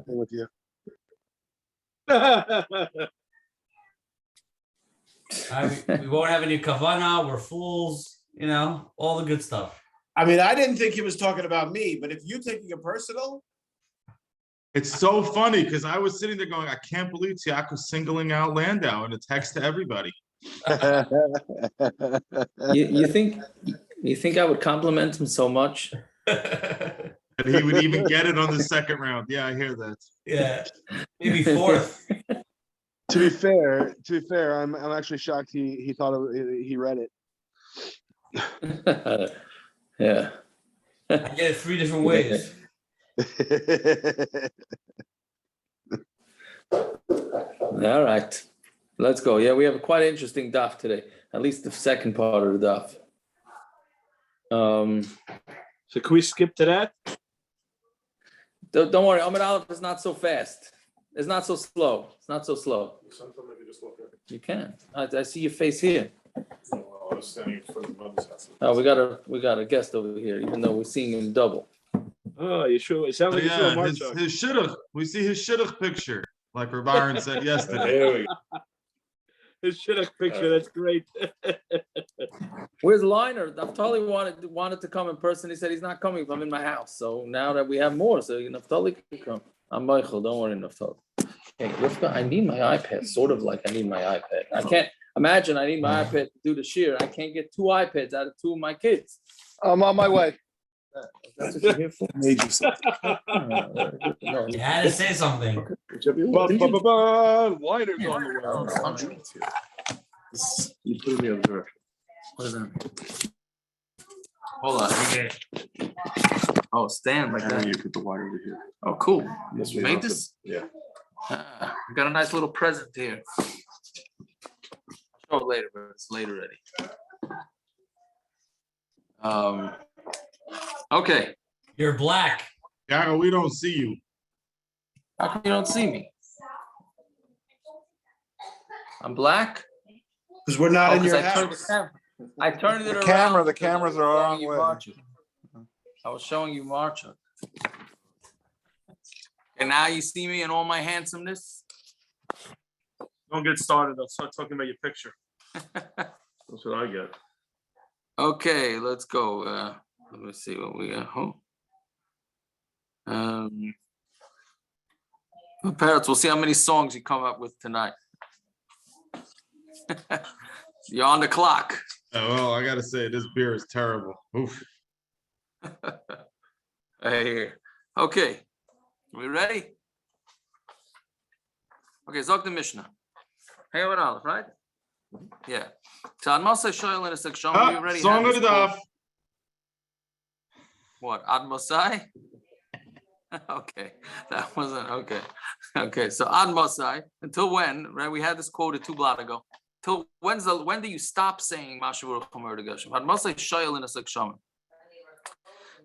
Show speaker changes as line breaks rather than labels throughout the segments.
with you.
We won't have any kavana. We're fools. All the good stuff.
I mean, I didn't think he was talking about me, but if you're taking it personal.
It's so funny because I was sitting there going, I can't believe Yaakov's singling out Landau in a text to everybody.
You think I would compliment him so much?
And he would even get it on the second round. Yeah, I hear that.
Yeah, maybe fourth.
To be fair, I'm actually shocked he thought he read it.
Yeah.
I get it 3 different ways.
All right, let's go. Yeah, we have quite an interesting daf today. At least the second part of the daf.
So can we skip to that?
Don't worry, Amud Aleph is not so fast. It's not so slow. It's not so slow. You can. I see your face here. Oh, we got a guest over here, even though we're seeing him double.
Oh, you sure? It sounds like
Yeah, his shidduch. We see his shidduch picture, like Rav Aaron said yesterday.
There we go. His shidduch picture. That's great.
Where's Liner? Naftali wanted to come in person. He said he's not coming if I'm in my house. So now that we have more, so Naftali can come. I'm Michael. Don't worry, Naftali. Hey, Rivka, I need my iPad. Sort of like I need my iPad. I can't imagine I need my iPad to do the Shir. I can't get 2 iPads out of 2 of my kids.
I'm on my way.
That's what you're here for.
Made you say.
You had to say something.
Liner's on the way. You put me on the direction.
What is that? Hold on. Oh, stand like that.
You put the wire over here.
Oh, cool.
Yes,
You made this?
Yeah.
We got a nice little present here. I'll show it later, but it's late already. Okay.
You're black.
Yeah, we don't see you.
How come you don't see me? I'm black?
Because we're not in your
I turned
house.
I turned it
The
around.
cameras are
I was
on
showing you
way.
marching. I was showing you marching. And now you see me in all my handsomeness?
Don't get started. I'll start talking about your picture. That's what I get.
Okay, let's go. Let me see what we got. Parrots, we'll see how many songs you come up with tonight. You're on the clock.
Oh, well, I gotta say, this beer is terrible. Oof.
Here. Okay. We ready? Okay, Zog the Mishna. Hey, what Aleph, right? Yeah. So Ad Mosai Shoel in a section. We already
Song
had
of the
this
daf.
What? Ad Mosai? Okay, that wasn't okay. Okay, so Ad Mosai. Until when? Right? We had this quote 2 blot ago. Till when do you stop saying Mashavur Chomer to Geshem? Ad Mosai Shoel in a section.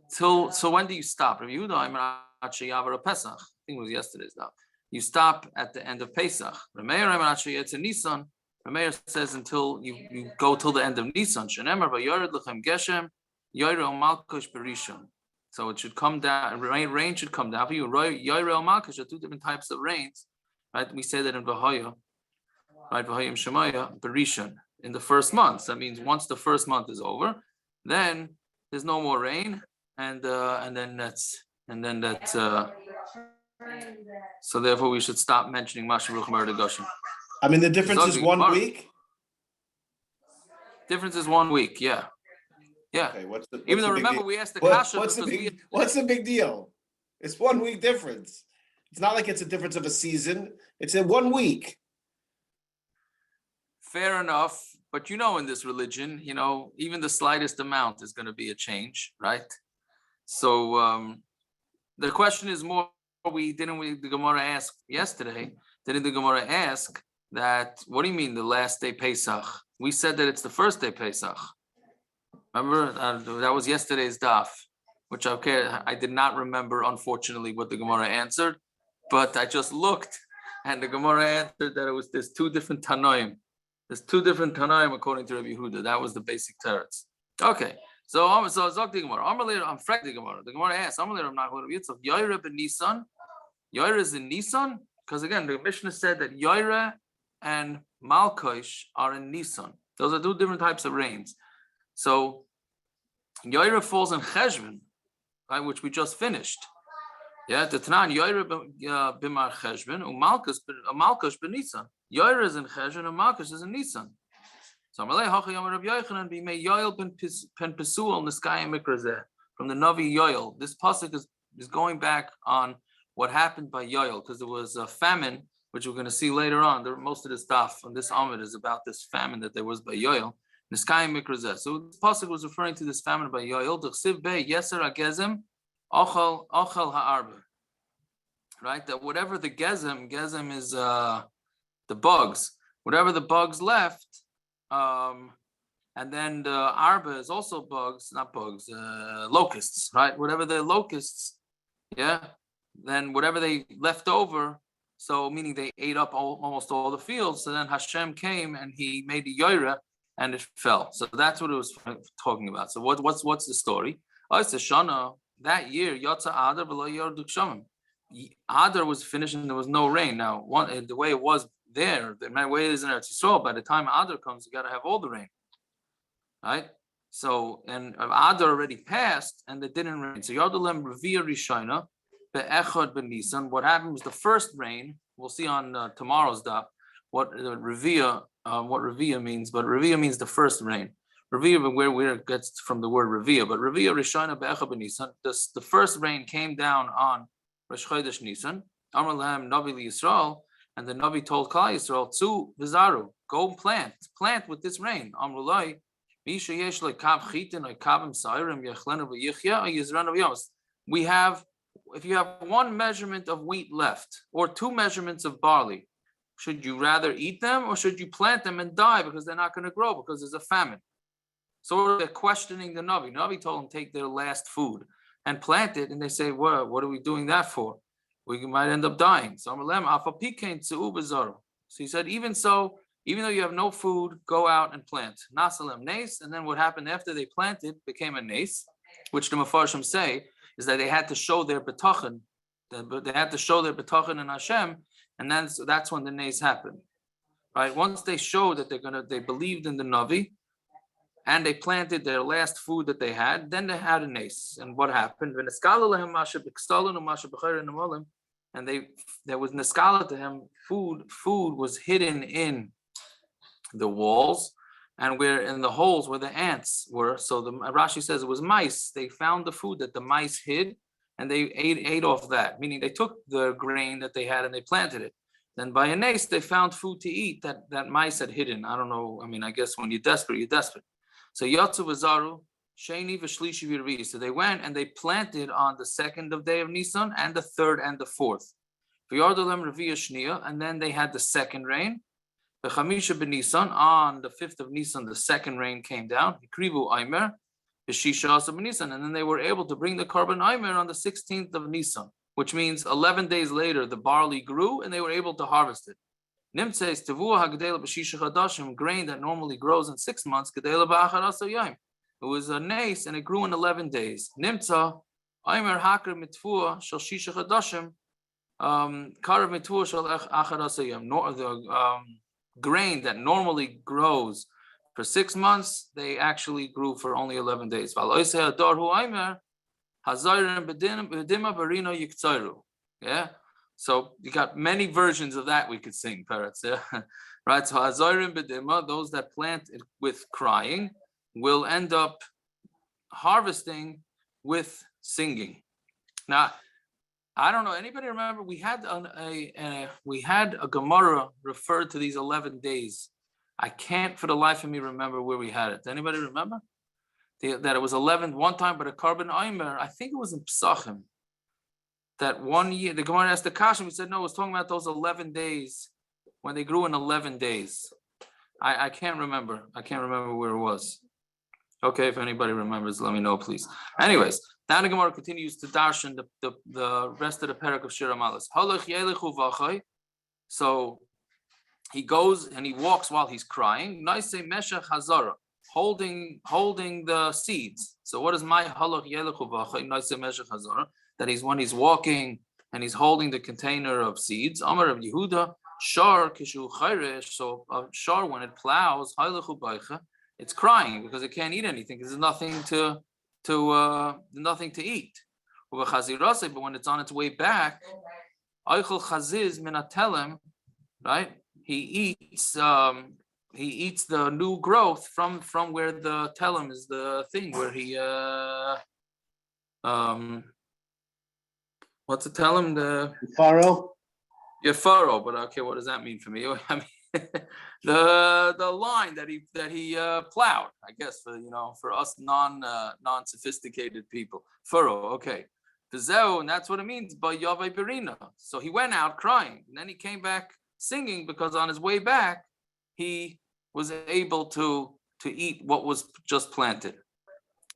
So when do you stop? Rabbi Yehuda, I'm actually Avera Pesach. I think it was yesterday's daf. You stop at the end of Pesach. Rameir, I'm actually it's a Nisan. Rameir says until you go till the end of Nisan. Shenemar v'yored lechem Geshem yoyrel malkush berishon. So it should come down. Rain should come down. For you, yoyrel malkush are 2 different types of rains, right? We say that in V'hoya, right? V'hoyim shemaya berishon in the first month. That means once the first month is over, then there's no more rain. And then that's so therefore we should stop mentioning Mashavur Chomer to Geshem.
I mean, the difference is 1 week.
Difference is 1 week, yeah.
Okay,
Even though remember we asked the kasha
what's the big deal? It's 1 week difference. It's not like it's a difference of a season. It's in 1 week.
Fair enough, but in this religion, even the slightest amount is going to be a change, right? So the question is more. The Gemara asked yesterday. Didn't the Gemara ask that? What do you mean the last day Pesach? We said that it's the first day Pesach. Remember that was yesterday's daf, which I did not remember, unfortunately, what the Gemara answered, but I just looked, and the Gemara answered that there's 2 different Tanoim. There's 2 different Tanoim according to Rabbi Yehuda. That was the basic teretz. Okay, so Zog the Gemara. I'm Frek the Gemara. The Gemara asks, I'm Nachor Yitzchak Yoyreb and Nisan. Yoira is in Nisan, because again, the Mishna said that Yoira and Malkosh are in Nisan. Those are two different types of rains. So Yoira falls in Cheshvan, right, which we just finished. Yeah, the Tanan Yoira b'mar Cheshvan, Malkosh b'Nisan. Yoira is in Cheshvan and Malkosh is in Nisan. So Amalei Hacha Yom Rabbi Yochanan b'mei Yoel ben Pesuel Niskayim Mikrazeh. From the Navi Yoel, this pasuk is going back on what happened by Yoel, because there was a famine, which we're going to see later on. Most of the stuff on this Amud is about this famine that there was by Yoel. Niskayim Mikrazeh. So this pasuk was referring to this famine by Yoel. D'chsiv be Yeser HaGezem Ochel Ha'arba. Right? That whatever the gezem is the bugs. Whatever the bugs left, and then the arba is also bugs, not bugs, locusts, right? Whatever the locusts, yeah, then whatever they left over, so meaning they ate up almost all the fields. So then Hashem came and he made the yoira and it fell. So that's what it was talking about. So what's the story? Oh, it's a Shana. That year, Yatza Adar v'lo yordu gshamim. Adar was finished and there was no rain. Now, the way it was there, the way it is in Eretz Yisrael, by the time Adar comes, you got to have all the rain. Right? So, and Adar already passed and it didn't rain. So, Yardulem Revia Rishona, Be'echad B'Nisan. What happened was the first rain, we'll see on tomorrow's daf, what Revia means, but Revia means the first rain. Revia, where it gets from the word Revia, but Revia Rishona Be'echad B'Nisan, the first rain came down on Rosh Chodesh Nisan, Amar Lahem Navi Yisrael, and the Navi told Klal Yisroel, Tzu Vizaru, go plant with this rain. Amrulai, we have, if you have one measurement of wheat left or two measurements of barley, should you rather eat them or should you plant them and die because they're not going to grow because there's a famine? So they're questioning the Navi. Navi told them take their last food and plant it, and they say, well, what are we doing that for? We might end up dying. So he said, even so, even though you have no food, go out and plant. Nasalem nes, and then what happened after they planted became a nes, which the Mefarshim say is that they had to show their betachin, they had to show their betachin in Hashem, and then that's when the nes happened. Right? Once they showed that they believed in the Navi, and they planted their last food that they had, then they had a nes. And what happened? And there was neskala to him, food was hidden in the walls and where in the holes where the ants were. So the Rashi says it was mice. They found the food that the mice hid and they ate off that, meaning they took the grain that they had and they planted it. Then by a nes, they found food to eat that mice had hidden. I don't know. I mean, I guess when you're desperate, you're desperate. So Yatzu Vazaru, Sheni V'Shlishi V'Rvi. So they went and they planted on the second of day of Nisan and the third and the fourth. V'Yardolem Reviya Shniya, and then they had the second rain. V'Chamisha B'Nisan, on the 5th of Nisan, the second rain came down. Hikrivu Aimer, V'Shisha Asa B'Nisan, and then they were able to bring the carbon Aimer on the 16th of Nisan, which means 11 days later the barley grew and they were able to harvest it. Nimtzeis Tavua Hagdela B'Shisha Chadashim, grain that normally grows in 6 months, Gedela B'Achar Asa Yom. It was a nes and it grew in 11 days. Nimtza Aimer Hakar Mitfua Shal Shisha Chadashim. Karav mitur shel achar asayim. The grain that normally grows for 6 months, they actually grew for only 11 days. Yeah, so you got many versions of that we could sing, parrots. Yeah, right. So hazarim bedima, those that plant it with crying, will end up harvesting with singing. Now, I don't know. Anybody remember? We had a Gemara referred to these 11 days. I can't for the life of me remember where we had it. Does anybody remember that it was 11 one time, but a carbon Aimer? I think it was in Pesachim. That one year, the Gemara asked the Kasha. We said no. It was talking about those 11 days when they grew in 11 days. I can't remember. I can't remember where it was. Okay, if anybody remembers, let me know, please. Anyways. Now the Gemara continues to darshan the rest of the parak of Shir Hamalos. So he goes and he walks while he's crying. Holding the seeds. So what is my halach yelechu v'achai? That he's when he's walking and he's holding the container of seeds. Amar of Yehuda, Shar kishu chayresh. So Shar, when it plows, it's crying because it can't eat anything because there's nothing to eat. But when it's on its way back, Eichel chaziz minatelem, right? He eats the new growth from where the telem is the thing where he what's the telem, the
Furrow.
yeah, furrow, but okay, what does that mean for me? I mean the line that he plowed, I guess, for us non-sophisticated people. Furrow, okay. And that's what it means by Yavai Berina. So he went out crying, and then he came back singing because on his way back he was able to eat what was just planted.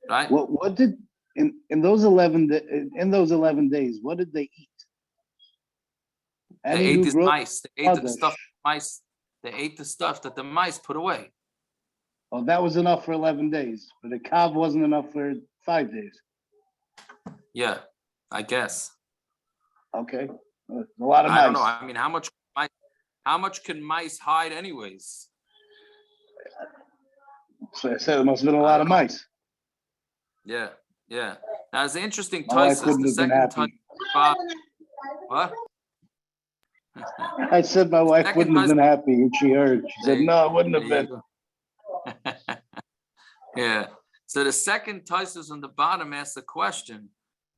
Right?
What did in those 11 days? What did they eat?
They ate these mice. They ate the stuff. Mice. They ate the stuff that the mice put away.
Oh, that was enough for 11 days, but the kav wasn't enough for 5 days.
Yeah, I guess.
Okay, a lot of mice.
I don't know. I mean, how much can mice hide, anyways?
So I said it must have been a lot of mice.
Yeah. Now it's interesting.
My wife wouldn't have been happy.
What?
I said my wife wouldn't have been happy if she heard. She said, no, it wouldn't have been.
Yeah. So the second Taisus on the bottom asks the question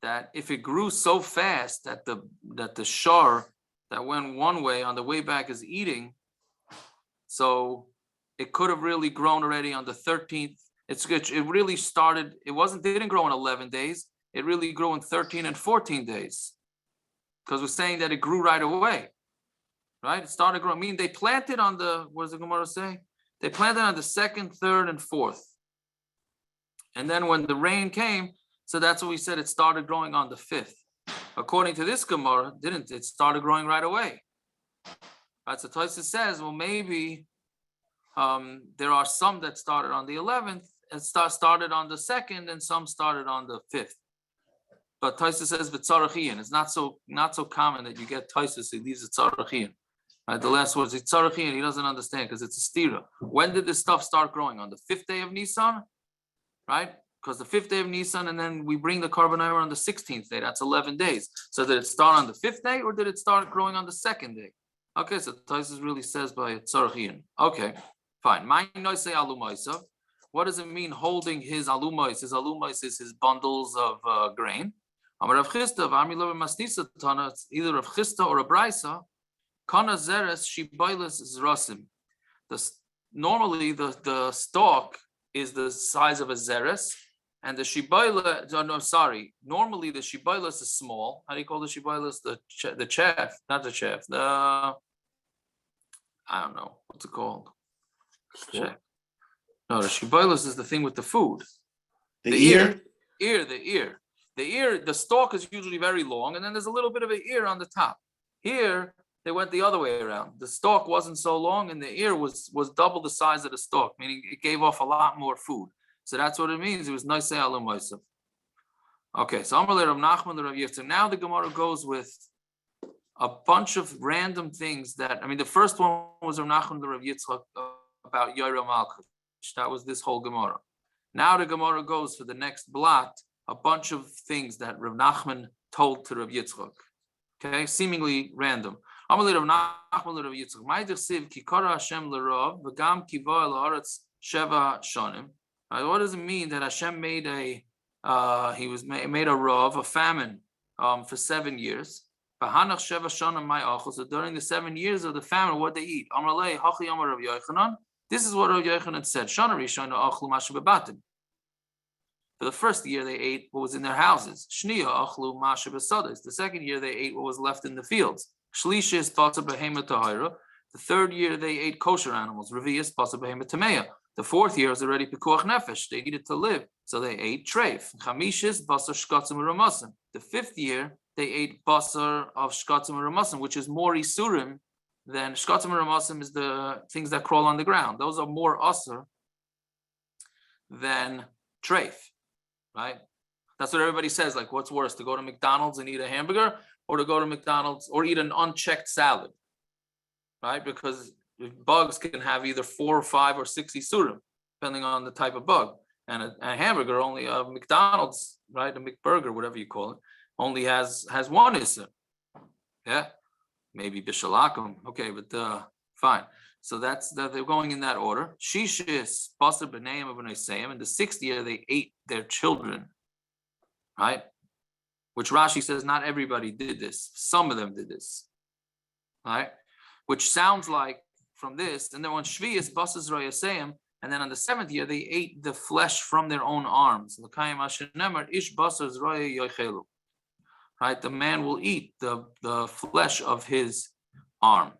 that if it grew so fast that the shar that went one way on the way back is eating, so it could have really grown already on the 13th. It really started. Didn't grow in 11 days. It really grew in 13 and 14 days, because we're saying that it grew right away. Right? It started growing. I mean, they planted on the, what does the Gemara say? They planted on the 2nd, 3rd, and 4th. And then when the rain came, so that's what we said, it started growing on the 5th. According to this Gemara, it started growing right away. Right? So Tosfos says, well, maybe there are some that started on the 11th, and started on the 2nd, and some started on the 5th. But Tosfos says v'tzarachian. It's not so common that you get Tosfos who leaves a tzarachian. Right, the last words, it's tzarachian, he doesn't understand because it's a stira. When did this stuff start growing? On the 5th day of Nisan? Right? Because the 5th day of Nisan, and then we bring the carbon on the 16th day. That's 11 days. So did it start on the 5th day, or did it start growing on the 2nd day? Okay, so Tosfos really says by tzarachian. Okay, fine. What does it mean holding his alumos? His alumos is his bundles of grain. Either Rav Chisda or a Braisa. Kana zeres shibaylis zrasim. Normally the stalk is the size of a zeres, and the shibayla. Normally the shibaylis is small. How do you call the shibaylis? The chaff, not the chaff. I don't know what's it called. Chaff. No, the shibaylis is the thing with the food.
The ear.
The stalk is usually very long, and then there's a little bit of an ear on the top. Here, they went the other way around. The stalk wasn't so long, and the ear was double the size of the stalk, meaning it gave off a lot more food. So that's what it means. It was nice alum ma'asav. Okay, so Amalei Rav Nachman Rav Yitzchak. Now the Gemara goes with a bunch of random things that, I mean, the first one was Rav Nachman Rav Yitzchak about Yoel Malchus. That was this whole Gemara. Now the Gemara goes for the next blot, a bunch of things that Rav Nachman told to Rav Yitzchak. Okay, seemingly random. Amalei Rav Nachman Rav Yitzchak. Ma'idich siv ki kara Hashem l'Rav v'gam kiva el haaretz sheva shanim. What does it mean that Hashem made a Rav, a famine, for 7 years? V'hanach sheva shanim ma'achol. So during the 7 years of the famine, what they eat? Amalei hachi amar Rav Yochanan. This is what Rav Yochanan said. Shana rishon achlu mashu bebatim. For the first year, they ate what was in their houses. Shniya achlu mashu besados. The second year, they ate what was left in the fields. Shlishis pasa behema tahira. The third year, they ate kosher animals. Reviyas pasa behema tameya. The fourth year was already pikuach nefesh. They needed to live, so they ate treif. Chamishis basar shkatzim uramasim. The fifth year, they ate basar of shkatzim uramasim, which is more isurim than shkatzim uramasim is the things that crawl on the ground. Those are more asur than treif. Right? That's what everybody says. Like, what's worse, to go to McDonald's and eat a hamburger, or to go to McDonald's or eat an unchecked salad, right? Because bugs can have either 4 or 5 or 6 isurim, depending on the type of bug. And a hamburger, only a McDonald's, right? A McBurger, whatever you call it, only has 1 isur. Yeah, maybe bishalakum. Okay, but fine. So that's that they're going in that order. Shishis basar b'neim of b'neisayim. In the 6th year, they ate their children, right? Which Rashi says not everybody did this. Some of them did this, right? Which sounds like from this, and then on Shvius basar zroyasayim, and then on the 7th year, they ate the flesh from their own arms. L'kayim asher nemar ish basar zroya yochelu. Right, the man will eat the flesh of his arm.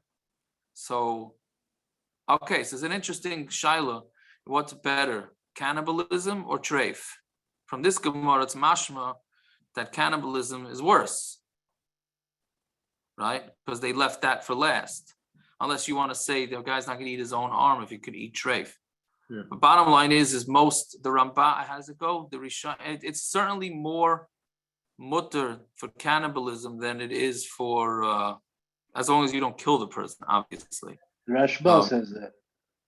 So, okay, so it's an interesting shaila. What's better, cannibalism or treif? From this Gemara, it's mashma that cannibalism is worse, right? Because they left that for last. Unless you want to say the guy's not going to eat his own arm if he could eat treif.
Yeah.
But bottom line is most the Rambam has it go. The Rishon, it's certainly more mutter for cannibalism than it is for as long as you don't kill the person, obviously.
Rashba says that.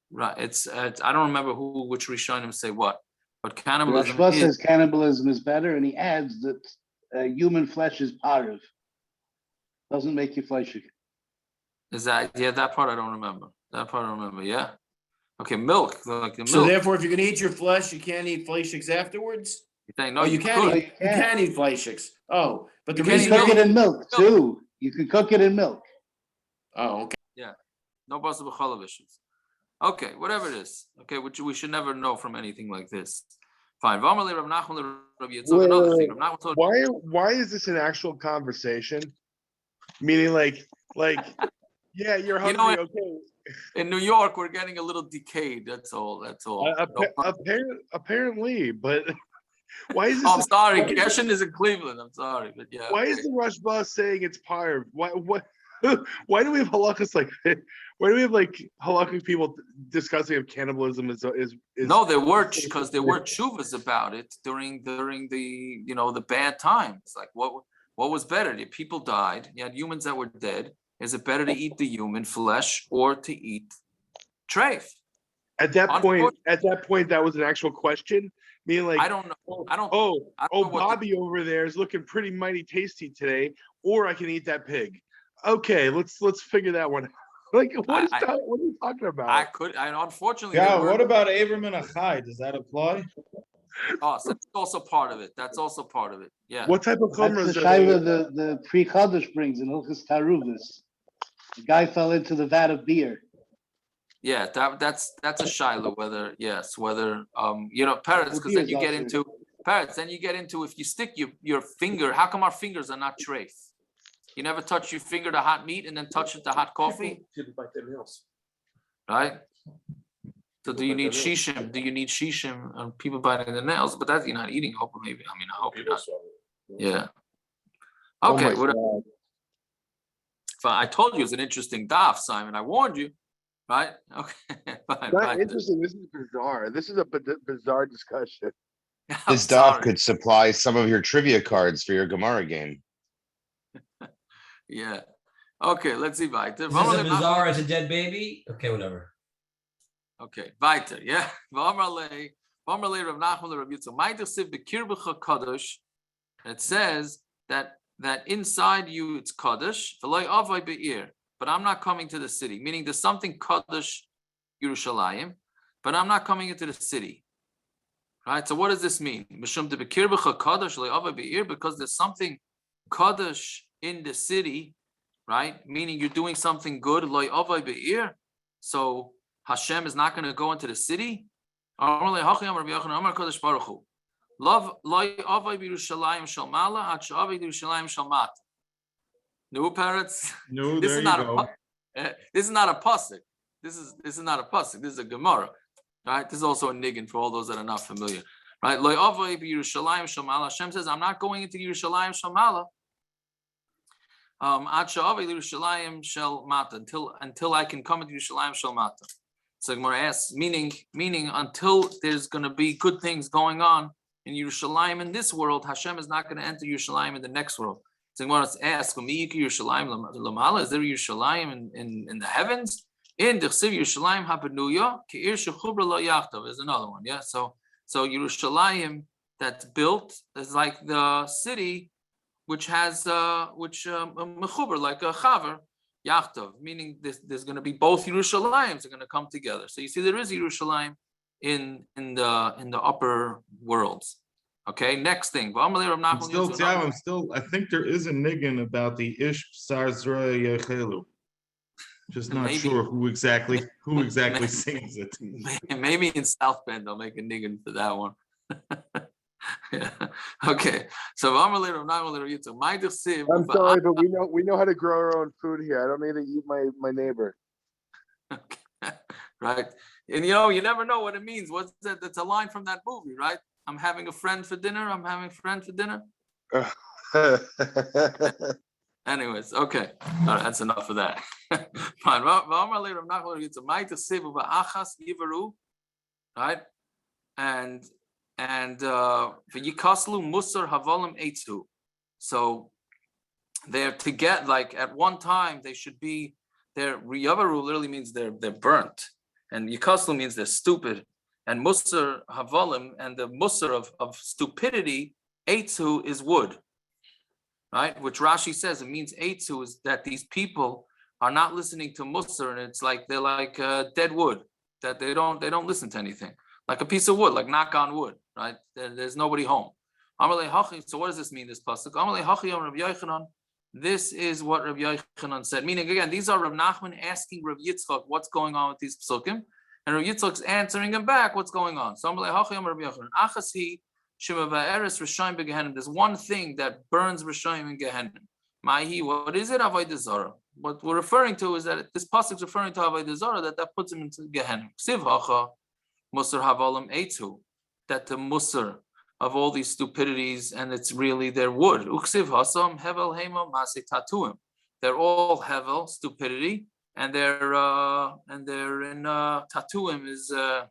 Right. It's I don't remember which Rishonim say what, but cannibalism
Rashba says cannibalism is better, and he adds that human flesh is parav. Doesn't make you flesh again.
Is that that part I don't remember. That part I don't remember. Yeah. Okay, milk. Like the milk.
So therefore, if you're gonna eat your flesh, you can't eat fleishiks afterwards?
No,
You can
could.
eat. You can eat fleishiks. Oh, but the
You can't
You
reason.
cook it in milk too. You can cook it in milk.
Oh, okay.
No basar b'chalavishes. Okay, whatever it is. Okay, which we should never know from anything like this. Fine. Another thing.
Why is this an actual conversation? Meaning like yeah, you're hungry,
know,
okay.
In New York, we're getting a little decayed. That's all.
Apparently, but why is this?
I'm sorry, Geshen is in Cleveland. I'm sorry, but yeah.
Why is the Rush Bus saying it's pyre? Why why do we have halachas like that? Why do we have like halakhic people discussing if cannibalism is
No, there were because there were tshuvas about it during the the bad times. Like what was better? If people died, you had humans that were dead. Is it better to eat the human flesh or to eat treif?
At that point, that was an actual question. Meaning like
I don't know. I don't know
Bobby over there is looking pretty mighty tasty today, or I can eat that pig. Okay, let's figure that one out. Like what are you talking about?
Unfortunately.
Yeah, what about Abram and Achai? Does that apply?
Oh, so that's also part of it. Yeah.
What type of
That's
chumras
the
are
shaila
they?
the Pri Chadash brings in Hilchos Taruvis. The guy fell into the vat of beer.
Yeah, that's a shiloh whether parrots, because then you get into parrots. Then you get into if you stick your finger. How come our fingers are not treif? You never touch your finger to hot meat and then touch it to hot coffee, right? So do you need shishim? Do you need shishim? People biting their nails, but that's you're not eating. Hopefully, maybe. I mean, I hope you're not. Yeah. Okay. Whatever. I told you it's an interesting daf, Simon. I warned you, right? Okay.
Not interesting. This is bizarre. This is a bizarre discussion.
This daf could supply some of your trivia cards for your Gemara game.
Yeah. Okay. Let's see. Weiter.
Is this a bizarre as a dead baby? Okay, whatever.
Okay. Weiter. Yeah. It says that inside you it's Kaddish, but I'm not coming to the city. Meaning there's something Kaddish Yerushalayim, but I'm not coming into the city. Right? So what does this mean? Because there's something Kaddish in the city, right? Meaning you're doing something good. So Hashem is not going to go into the city. Love New parrots.
No,
This
there
is
you
not
go.
this is not a pasuk. This is not a pasuk. This is a Gemara, right? This is also a niggin for all those that are not familiar, right? Hashem says, "I'm not going into Yerushalayim Shamala. Until I can come into Yerushalayim Shalmata." So Gemara asks, meaning until there's going to be good things going on in Yerushalayim in this world, Hashem is not going to enter Yerushalayim in the next world. So Gemara asks, is there Yerushalayim in the heavens? In the Yerushalayim habenuya ke'ir shechubra lo yachtav is another one. Yeah. So Yerushalayim that's built is like the city which has mechuber, like a chaver yachtav, meaning there's going to be both Yerushalayim are going to come together. So you see there is Yerushalayim in the upper worlds. Okay, next thing. I think
there is a niggin about the ish psar zra yechelu. Just not sure who exactly sings it.
Maybe in South Bend they'll make a niggin for that one. Yeah. Okay. So
I'm sorry, but we know how to grow our own food here. I don't need to eat my neighbor.
Okay. Right. And you never know what it means. What's that? That's a line from that movie, right? I'm having a friend for dinner. I'm having a friend for dinner. Anyways, okay. All right, that's enough of that. Fine. Right? And v'yikaslu musar havalim eitzu. So they're together, like at one time they should be, they're riyavaru literally means they're burnt. And yikaslu means they're stupid. And musar havalim, and the musar of stupidity, eitzu is wood. Right? Which Rashi says it means eitzu is that these people are not listening to musar, and it's like they're like dead wood, that they don't listen to anything. Like a piece of wood, like knock on wood, right? There's nobody home. So what does this mean, this pasuk? This is what Rabbi Yochanan said. Meaning, again, these are Rav Nachman asking Rav Yitzchak what's going on with these psukim, and Rav Yitzchak's answering him back what's going on. So there's one thing that burns Rishayim in Gehenna. What is it? Avoda Zara. What we're referring to is that this pasuk is referring to Avoda Zara, that puts him into Gehenna. Musar havalim eitzu, that the musar of all these stupidities, and it's really their wood. Uksiv hasam hevel hema mase tatuim. They're all hevel, stupidity, and they're in tatuim is how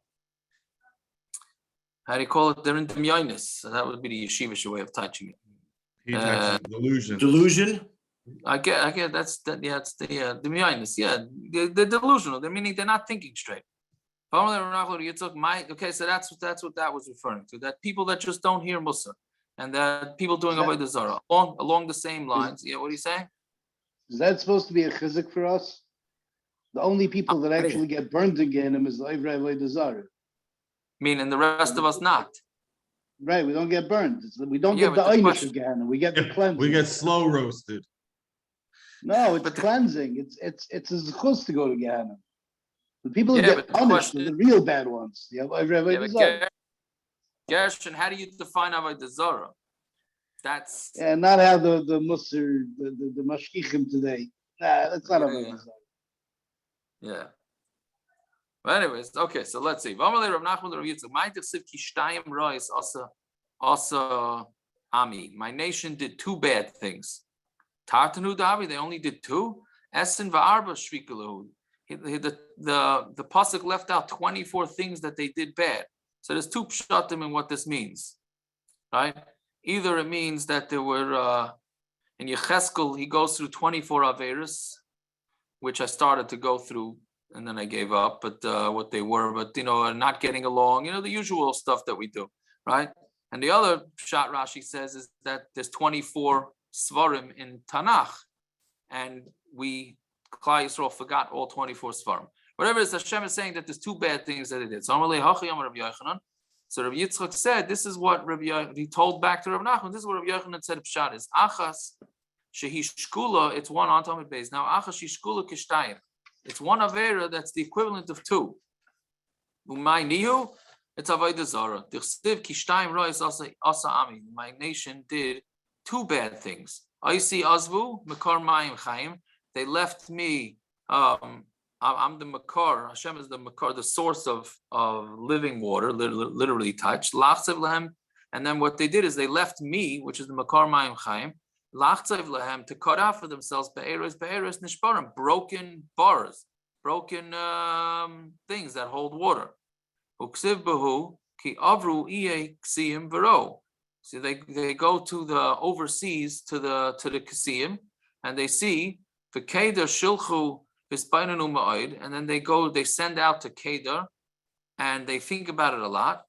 do you call it? They're in demyonis. So that would be the yeshivish way of touching it.
Delusion.
Delusion.
I get that's that. Yeah, it's the demyonis. Yeah, they're delusional. They're meaning they're not thinking straight. Okay, so that's what that was referring to. That people that just don't hear Musa, and that people doing Avoda Zara along the same lines. Yeah, what are you saying?
Is that supposed to be a chizuk for us? The only people that actually get burned again is the Avoda Zara.
Meaning the rest of us not.
Right, we don't get burned. We don't get the einish of Gehenna. We get the cleansing.
We get slow roasted.
No, it's cleansing. It's a zechus to go to Gehenna. The people who get punished are the real bad ones.
Gershon, how do you define Avoda Zara? That's
not how the Musar, the mashkichim today. Nah, that's not Avoda Zara.
Yeah. Well, anyways, okay, so let's see. My nation did two bad things. Tartanu Davi, they only did two. Essen va'arba shvikalu. The pasuk left out 24 things that they did bad. So there's two pshatim in what this means, right? Either it means that there were in Yecheskel he goes through 24 aveiras, which I started to go through and then I gave up. But what they were, but not getting along, the usual stuff that we do, right? And the other pshat Rashi says is that there's 24 svarim in Tanakh, and Klal Yisroel forgot all 24 svarim. Whatever it is, Hashem is saying that there's two bad things that it did. So Rabbi Yitzchak said, this is what he told back to Rabbi Nachman. This is what Rabbi Yochanan said. Pshat is achas shehi shkula. It's one on Talmud base. Now achas shehi shkula kishtayim. It's one aveira that's the equivalent of two. Umay nihu. It's Avoda Zara. Dichsiv kishtayim rois asa ami. My nation did two bad things. Aisi azvu mekar mayim chayim. They left me. I'm the makar. Hashem is the makar, the source of living water, literally touched. Lachzev lehem, and then what they did is they left me, which is the makar mayim chayim. Lachzev lehem, to cut out for themselves be'eros nishbarim, broken bars, broken things that hold water. Uksiv behu ki avru iye ksiyim vero. So they go to the overseas to the Kasiyim, and they see the Kedar Shilchu Vispainanu Ma'id, and then they send out to Kedar, and they think about it a lot.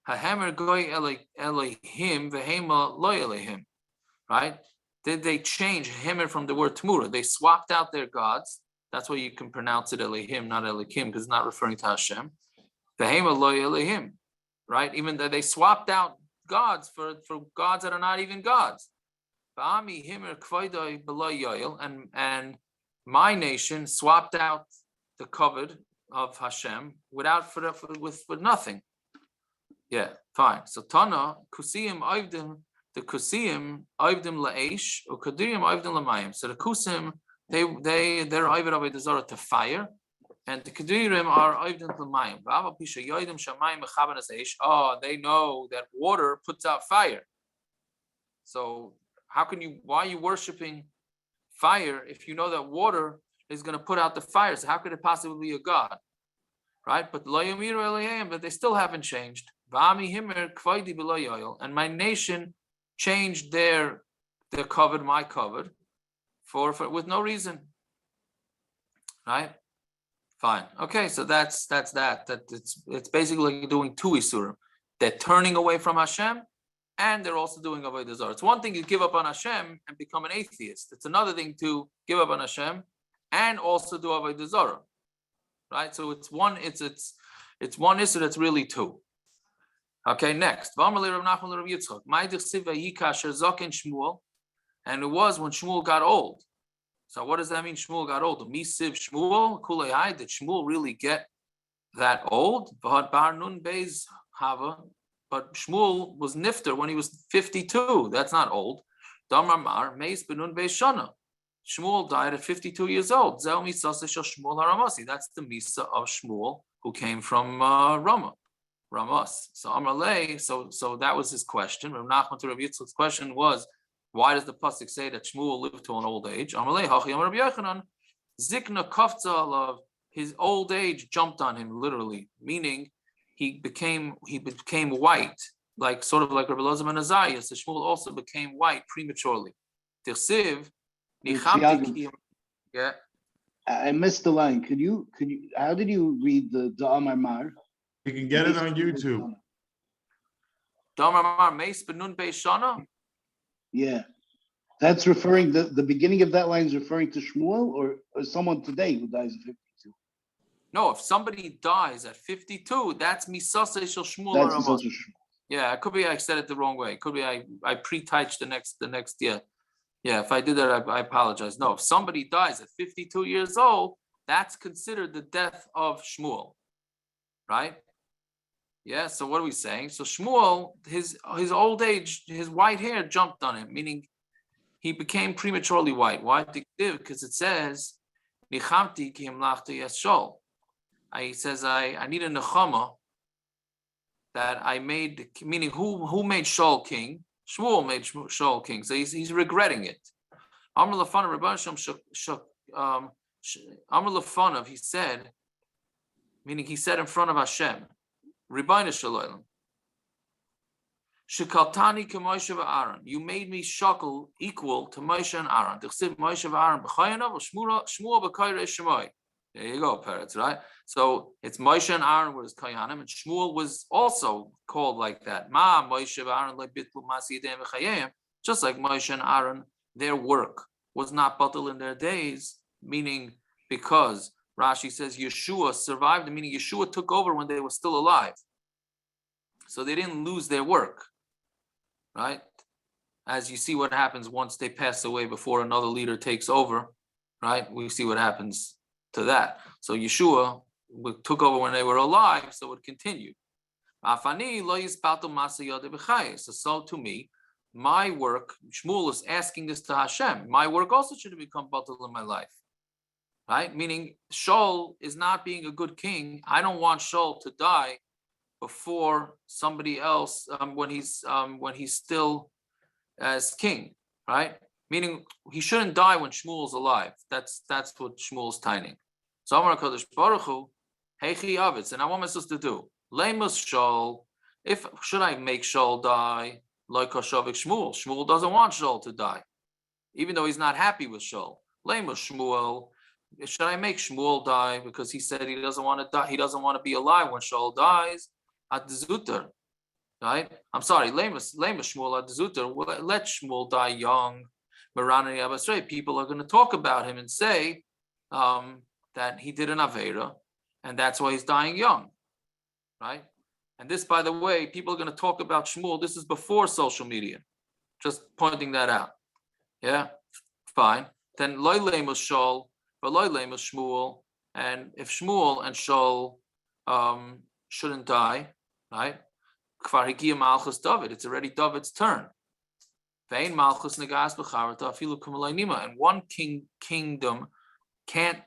Hahemer goy Elohim vehema lo Elohim, right? Did they change Hemer from the word Tmura? They swapped out their gods. That's why you can pronounce it Elohim, not Elohim, because it's not referring to Hashem. Vehema lo Elohim, right? Even though they swapped out gods for gods that are not even gods. And my nation swapped out the covet of Hashem with nothing. Yeah, fine. So Tana Kusiyim Oivdim, the Kusiyim Oivdim La'esh, or Kadiyim Oivdim Lamayim. So the Kusim, they're Avoda Zara to fire, and the Kadirim are Oivdim Lamayim. Oh, they know that water puts out fire. So why are you worshiping fire if you know that water is going to put out the fire? So how could it possibly be a god? Right? But they still haven't changed. And my nation changed their covet, my covet, for with no reason. Right? Fine. Okay, so that's that. That it's basically doing two isurim. They're turning away from Hashem, and they're also doing Avoda Zara. It's one thing to give up on Hashem and become an atheist. It's another thing to give up on Hashem and also do Avoda Zara. Right? So it's one issue that's really two. Okay, next. And it was when Shmuel got old. So what does that mean? Shmuel got old. Misiv Shmuel, Kulei, did Shmuel really get that old? But Shmuel was nifter when he was 52. That's not old. Shmuel died at 52 years old. That's the Misa of Shmuel, who came from Ramos. So Amalei, so that was his question. Rav Nachman to Rav Yitzchak's question was, why does the pasuk say that Shmuel lived to an old age? Amalei hachi Amar Rabbi Yochanan, zikna kafza alav, his old age jumped on him literally, meaning he became white, like sort of like Rabbi Elazar ben Azariah. So Shmuel also became white prematurely. Tirsiv, yeah.
I missed the line. Could you? How did you read the Amar Mar?
You can get it on YouTube.
Damar Meis Benun Beishana?
Yeah. That's referring, the beginning of that line is referring to Shmuel or someone today who dies at 52?
No, if somebody dies at 52, that's Misase Shel Shmuel.
That's Misase Shmuel.
Yeah, it could be I said it the wrong way. It could be I pre-typed the next yeah. Yeah, if I did that, I apologize. No, if somebody dies at 52 years old, that's considered the death of Shmuel. Right? Yeah, so what are we saying? So Shmuel, his old age, his white hair jumped on him, meaning he became prematurely white. Why? Because it says, Nichamti ki himlachti es Shaul. He says, I need a nechama that I made, meaning who made Shaul king? Shmuel made Shaul king. So he's regretting it. Amar Lefanav, he said, meaning he said in front of Hashem, Ribono shel olam, Shekaltani ke Moshe v'Aaron. You made me shakel equal to Moshe and Aaron. T'chsiv Moshe v'Aaron b'chayanav Shmuel b'kayrei shemai. There you go, parrots, right? So it's Moshe and Aaron were his kayanim, and Shmuel was also called like that. Ma Moshe v'Aaron lebitlu masiyidem v'chayim. Just like Moshe and Aaron, their work was not batal in their days, meaning because Rashi says Yeshua survived, meaning Yeshua took over when they were still alive. So they didn't lose their work, right? As you see what happens once they pass away before another leader takes over, right? We see what happens to that. So Yeshua took over when they were alive, so it continued. So to me, my work, Shmuel is asking this to Hashem, my work also should become batal in my life. Right? Meaning Shaul is not being a good king. I don't want Shaul to die before somebody else when he's still as king, right? Meaning he shouldn't die when Shmuel's alive. That's what Shmuel's timing. So Amar Kadosh Baruch Hu, Heichi Avitz, and what am I supposed to do? Lemus Shaul. Should I make Shaul die? Like Koshavik Shmuel. Shmuel doesn't want Shaul to die, even though he's not happy with Shaul. Lema Shmuel. Should I make Shmuel die because he said he doesn't want to die? He doesn't want to be alive when Shaul dies. At the Zuter, right? I'm sorry. Lema Shmuel at the Zuter. Let Shmuel die young. People are going to talk about him and say that he did an aveira, and that's why he's dying young, right? And this, by the way, people are going to talk about Shmuel. This is before social media. Just pointing that out. Yeah, fine. Then loy lemos Shaul, but loy lemos Shmuel. And if Shmuel and Shaul shouldn't die, right? Kvar higia malchus David. It's already David's turn. Vein malchus negas b'charata afilu kumalayinima. And one kingdom can't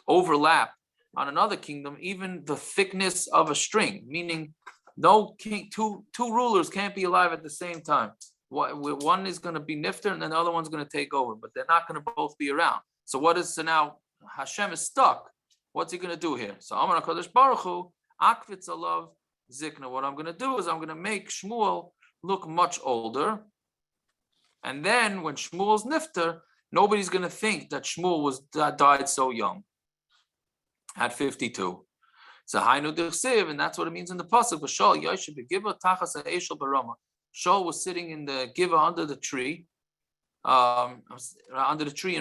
overlap on another kingdom, even the thickness of a string. Meaning, no king, two rulers can't be alive at the same time. One is going to be nifter, and then the other one's going to take over, but they're not going to both be around. So now Hashem is stuck. What's he going to do here? So Amar HaKadosh Baruch Hu, Akvitz Alav Zikna. What I'm going to do is I'm going to make Shmuel look much older. And then when Shmuel's nifter, nobody's going to think that Shmuel died so young at 52. So Hainu Dirsiv, and that's what it means in the pasuk. Shaul Yoshev Giva Tachas Eishel Barama. Shaul was sitting in the Giva under the tree in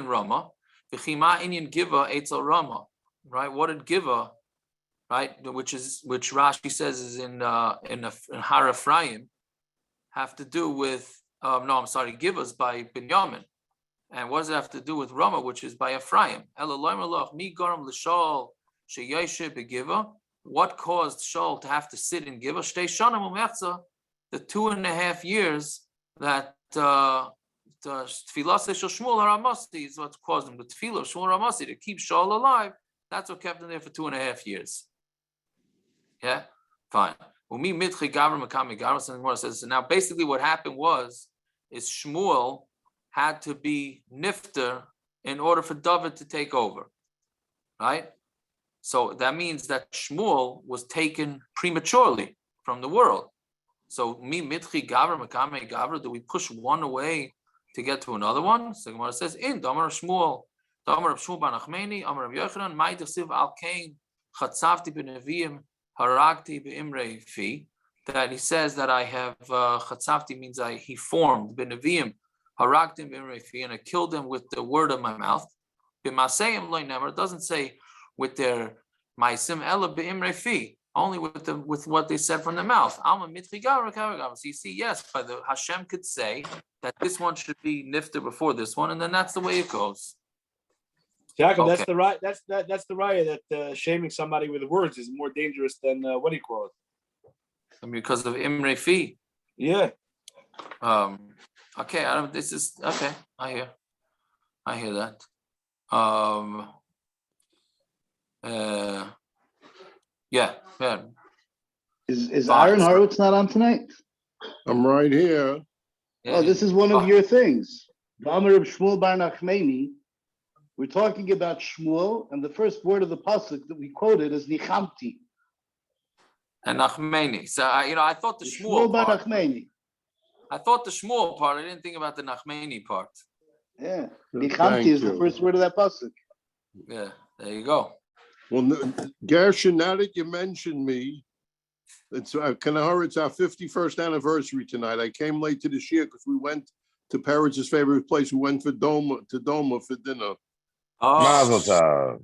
Ramah. V'chima inyan Giva Eitzel Ramah. Right? What did Giva, right? Which Rashi says is in Har Ephraim, have to do with Giva's by Binyamin. And what does it have to do with Ramah, which is by Ephraim? What caused Shaul to have to sit in Giva? The 2.5 years that the Tfilah Shmuel Haramasi is what caused him. The Tfilah of Shmuel Haramasi to keep Shaul alive. That's what kept him there for 2.5 years. Yeah, fine. So now basically what happened is Shmuel had to be nifter in order for David to take over, right? So that means that Shmuel was taken prematurely from the world. So do we push one away to get to another one? So Gemara says, in Damar Shmuel bar Nachmeni, Amar Yochanan, Mai Tachsiv al Kain, Chatzavti b'Neviim, Haragti b'Imrei Fi. That he says that I have Chatzavti means he formed b'Neviim, Haragti b'Imrei Fi, and I killed them with the word of my mouth. B'Maseim loy nemer. It doesn't say with their Maisim ela b'Imrei Fi. Only with what they said from the mouth. So you see, yes, by the Hashem could say that this one should be nifter before this one, and then that's the way it goes.
Yaakov, okay. That's the raya that shaming somebody with words is more dangerous than what do you call it?
Because of Imre Fi.
Yeah.
Okay. This is okay. I hear that. Yeah.
Is Aaron Horowitz not on tonight?
I'm right here.
Yeah. Oh, this is one of your things. Amar of Shmuel bar Nachmeni. We're talking about Shmuel, and the first word of the pasuk that we quoted is Nichamti.
And Nachmeni. So I thought the Shmuel
bar
part.
Nachmeni.
I thought the Shmuel part. I didn't think about the Nachmeni part.
Yeah, Nichamti is the first word of that pasuk.
Yeah, there you go.
Well, Gershon, now that you mentioned me, it's our 51st anniversary tonight. I came late to the Shir because we went to Parrots' favorite place. We went to Doma for dinner.
Oh. Mazel tov.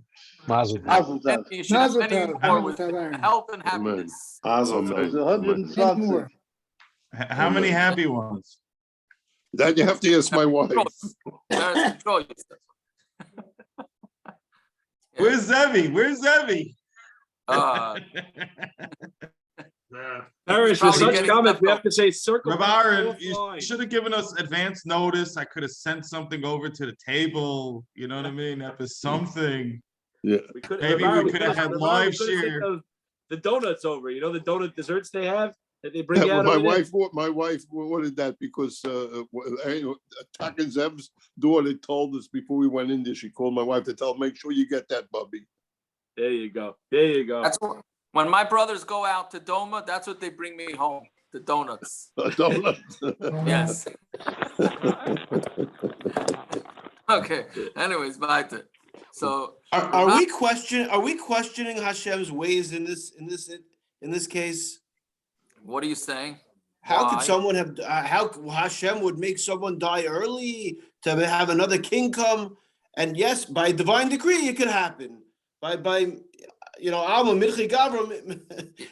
Mazel tov. You should have many more with health and happiness.
Mazel tov.
How many happy ones?
That you have to ask my wife.
Control yourself.
Where's Zevi?
Paris, with such comments, we have to say circle.
Aaron, you should have given us advance notice. I could have sent something over to the table. You know what I mean? That was something.
Yeah.
Maybe we could have had live share.
The donuts over. You know the donut desserts they have that they bring out.
My wife ordered that because Takazev's daughter told us before we went in there. She called my wife to tell her, make sure you get that, Bubby.
There you go.
That's when my brothers go out to Doma. That's what they bring me home. the donuts.
Donut.
Yes. Okay. Anyways, weiter. So
Are we questioning Hashem's ways in this case?
what are you saying?
How
Why?
could someone have? How Hashem would make someone die early to have another king come? And yes, by divine decree, it could happen. By Alma Milchi Gavram.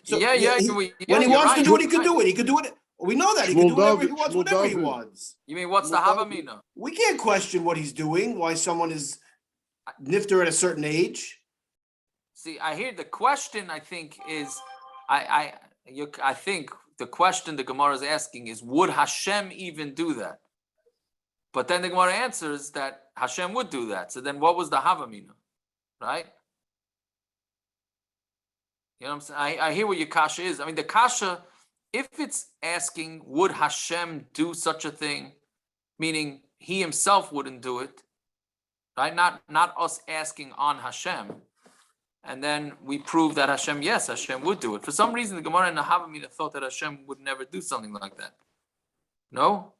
So when he wants to do it, he could do it. He could do it. We know that he can do whatever he wants, whenever he wants.
You mean what's the Havamina?
We can't question what he's doing. Why someone is nifter at a certain age.
See, I hear the question. I think is, I think the question the Gemara is asking is, would Hashem even do that? But then the Gemara answers that Hashem would do that. So then, what was the Havamina, right? You know what I'm saying? I hear what your kasha is. I mean, the kasha, if it's asking, would Hashem do such a thing, meaning he himself wouldn't do it, right? Not us asking on Hashem. And then we prove that Hashem, yes, Hashem would do it. For some reason, the Gemara and the Havamina thought that Hashem would never do something like that. No?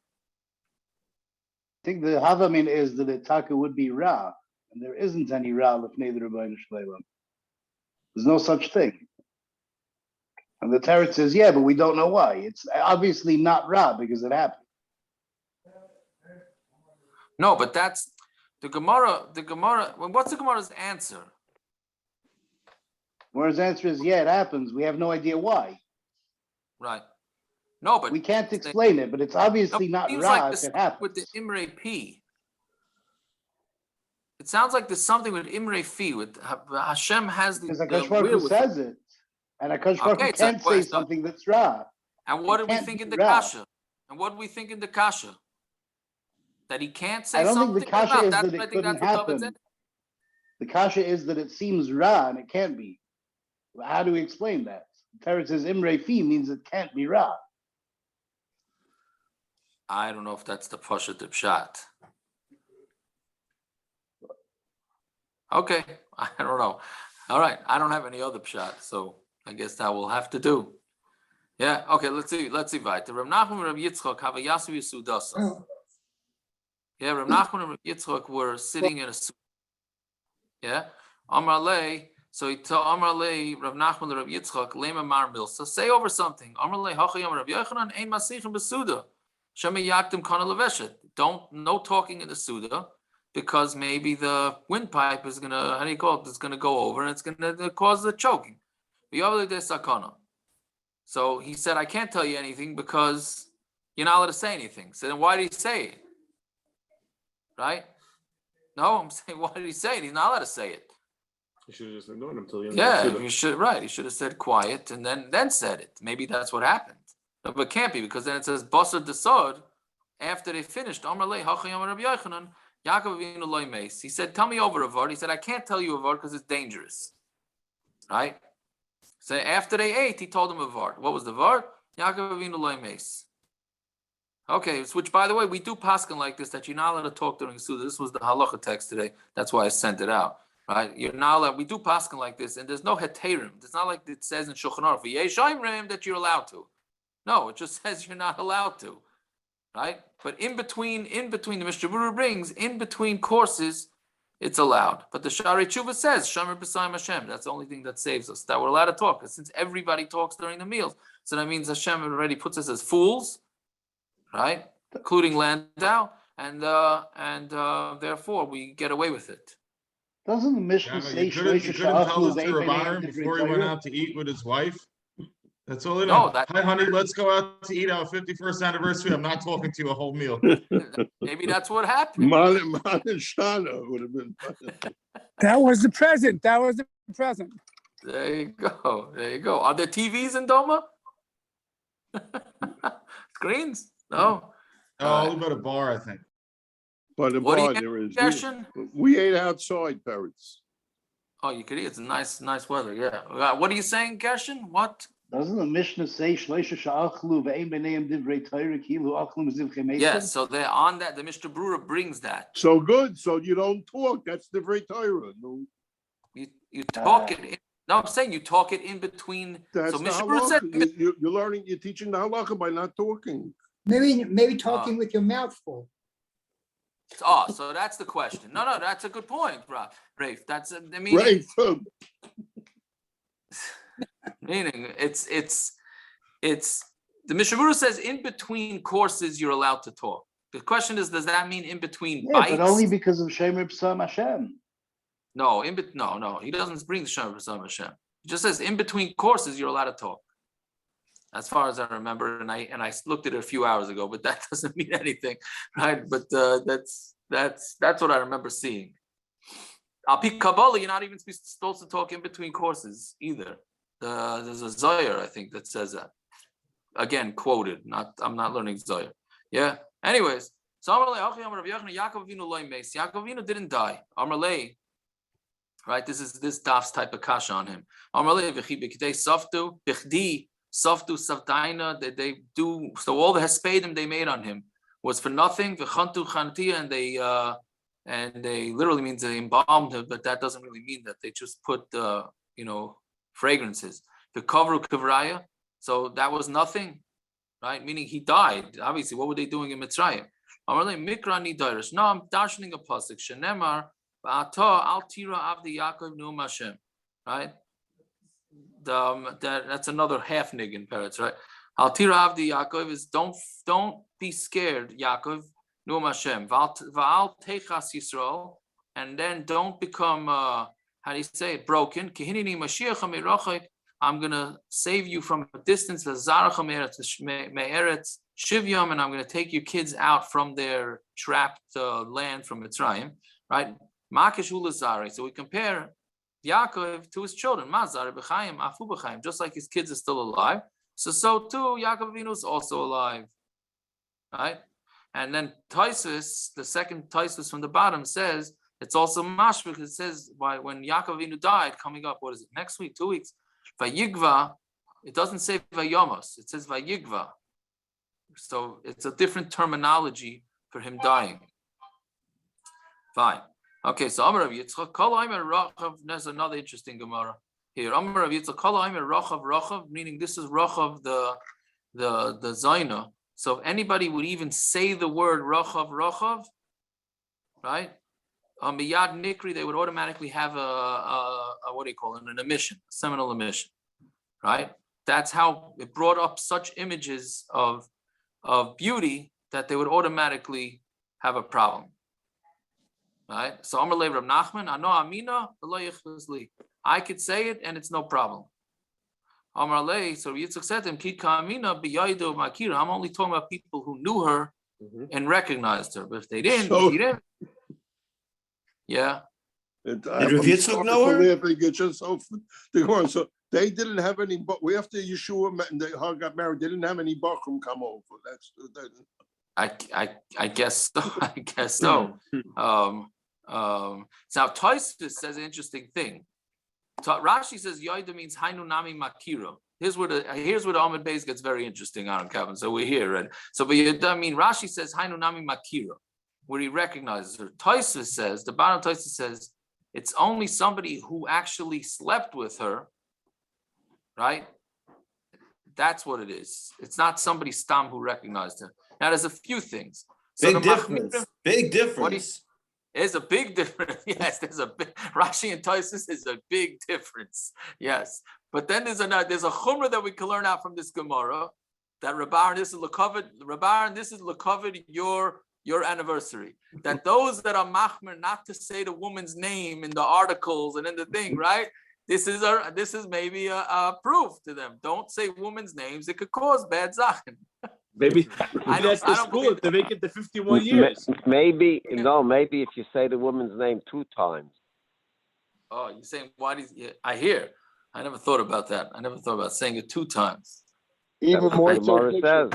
I think the Havamin is that the Taka would be Ra, and there isn't any Ra if neither Rabbeinu Shleilam. There's no such thing. And the Teretz says, yeah, but we don't know why. It's obviously not Ra because it happened.
No, but that's the Gemara. What's the Gemara's answer?
Gemara's answer is, yeah, it happens. We have no idea why.
Right. No, but
we can't explain it, but it's obviously not Ra
like
if it happens.
With the Imre P. It sounds like there's something with Imre Fi. With Hashem has the.
Because Akash Baruch Hu says it. And Akash Baruch Hu can't say something that's Ra.
And what do we think in the Kasha? And what do we think in the Kasha? That he can't say something?
I don't think the Kasha is that it couldn't happen. The Kasha is that it seems Ra and it can't be. How do we explain that? Teretz says Imre Fi means it can't be Ra.
I don't know if that's the Pasha Pshat. Okay, I don't know. All right, I don't have any other Pshat, so I guess that will have to do. Yeah, okay, let's see. Weiter. Rav Nachman and Rav Yitzchak have a Yasu Yisudasa. Yeah, Rav Nachman and Rav Yitzchak were sitting in a suit. Yeah, Amar Lei. So he told Amar Lei, Rav Nachman and Rav Yitzchak, Lema Mar Milsa, say over something. Amar Lei, Hachayam Rav Yochanan, Ein Masichem Besuda. Shema Yaktim Kana Leveshet. No talking in the Suda, because maybe the windpipe is gonna, how do you call it? It's gonna go over and it's gonna cause the choking. So he said, I can't tell you anything because you're not allowed to say anything. So then why did he say it? Right? No, I'm saying, why did he say it? He's not allowed to say it.
You should have just ignored him until you.
Yeah, you should. Right, he should have said quiet and then said it. Maybe that's what happened. No, but it can't be, because then it says Basar Desod after they finished. Yaakov aveinu loy meis. He said, "Tell me over a vart." He said, "I can't tell you a vart because it's dangerous." Right. So after they ate, he told them a vart. What was the vart? Yaakov aveinu loy meis. Okay, which by the way, we do paskin like this, that you're not allowed to talk during Suda. This was the halacha text today. That's why I sent it out. Right? You're not allowed. We do paskin like this, and there's no heterim. It's not like it says in Shulchan Aruch that you're allowed to. No, it just says you're not allowed to. Right? But in between the Mishnah Berurah brings, in between courses, it's allowed. But the Shari Tshuva says, Shomer b'sayim Hashem. That's the only thing that saves us, that we're allowed to talk. Since everybody talks during the meals, so that means Hashem already puts us as fools, right? Including Landau, and therefore we get away with it.
Doesn't the Mishna say
you couldn't tell us to Rabbanim before he went out to eat with his wife? That's all I know. Hi, honey, let's go out to eat our 51st anniversary. I'm not talking to you a whole meal.
Maybe that's what happened.
Shana would have been.
That was the present.
There you go. Are there TVs in Doma? Screens? No.
Oh,
about a bar, I think.
By the bar there is. We ate outside, Parrots.
Oh, you could eat. It's nice weather. Yeah. What are you saying, Gershon? What?
Doesn't the Mishnah say
Yes, so they're on that. The Mishnah Berurah brings that.
So good. So you don't talk. That's the Torah. No.
You talk it in No, I'm saying you talk it in between.
That's
So
the
Mishna said,
halacha. You're learning, you're teaching the halacha by not talking.
Maybe talking with your mouth full.
oh, so that's the question. No, that's a good point, Rafe. That's the meaning.
Right.
Meaning, it's the Mishna says in between courses you're allowed to talk. The question is, does that mean in between bites?
But only because of Shemer B'Sam Hashem.
No, no, he doesn't bring the Shemer B'Sam Hashem. He just says in between courses you're allowed to talk. As far as I remember, and I looked at it a few hours ago, but that doesn't mean anything, right? But that's what I remember seeing. Al Pi Kabbalah, you're not even supposed to talk in between courses either. There's a Zohar, I think, that says that. Again, quoted. I'm not learning Zohar. Yeah. Anyways, so Yaakov Avinu didn't die. Amarlei, right? This Daf's type of kasha on him. Amarlei Softu Savdaina, they do so all the hespedim they made on him was for nothing. V'chantu chantia, and they literally means they embalmed him, but that doesn't really mean that. They just put fragrances. The kavru kavraya, so that was nothing, right? Meaning he died. Obviously, what were they doing in Mitzrayim? Amarle mikra nidarish. No, I'm darshaning a pasuk. Shenemar ba'ata al tira avdi Yaakov nu'um Hashem, right? That's another half nig in Peretz, right? Al tira avdi Yaakov is don't be scared, Yaakov nu'um Hashem. Va'al techas Yisroel, and then don't become how do you say it? Broken. Kihinini Mashiach Rachav. I'm gonna save you from a distance. The Zara me'eretz shivyam, and I'm gonna take your kids out from their trapped land from Mitzrayim, right? Makish ulazare. So we compare Yaakov to his children. Mazar b'chaim, afu b'chaim. Just like his kids are still alive, so too Yaakov Avinu is also alive, right? And then Taisus, the second Taisus from the bottom says it's also mashvik. It says when Yaakov Avinu died, coming up, what is it? Next week, 2 weeks. Vayigva, it doesn't say Vayomos, it says Vayigva. So it's a different terminology for him dying. Fine. Okay, so Amar Rav Yitzchak, Kol Aimer Rachav, there's another interesting Gemara here. Amar Rav Yitzchak, Kol Aimer Rachav, meaning this is Rachav, the Zaina. So if anybody would even say the word Rachav, right? Miyad Nikri, they would automatically have a what do you call it? An emission, a seminal emission, right? That's how it brought up such images of beauty that they would automatically have a problem, right? So Amar Lev Rav Nachman, Ano Amina, I could say it and it's no problem. Amar Le, so Yitzchak said to him, Kika Amina b'yaido makira. I'm only talking about people who knew her and recognized her, but if they didn't, yeah.
Did Rav Yitzchak know her?
So they didn't have any, but after Yeshua and they got married, they didn't have any Bachram come over.
I guess so. I guess so. So now Tosfos says an interesting thing. Rashi says Yoida means Hainu Nami Makira. Here's where the Amud Beis gets very interesting, Aaron Kevin. So we're here, right? So but Yoida mean Rashi says Hainu Nami Makira, where he recognizes her. Tosfos says, the bottom Tosfos says, it's only somebody who actually slept with her, right? That's what it is. It's not somebody stam who recognized her. Now there's a few things. So
big difference. Big difference.
There's a big difference. Yes, there's a big Rashi and Tosfos is a big difference. Yes, but then there's a chumrah that we can learn out from this Gemara that Rabbar, this is Lakovid, your anniversary. That those that are machmer not to say the woman's name in the articles and in the thing, right? This is maybe a proof to them. Don't say women's names; it could cause bad zaken.
Maybe that's the school to make it to 51 years.
Maybe if you say the woman's name 2 times.
Oh, you're saying I hear. I never thought about that. I never thought about saying it 2 times.
Even more so. Says.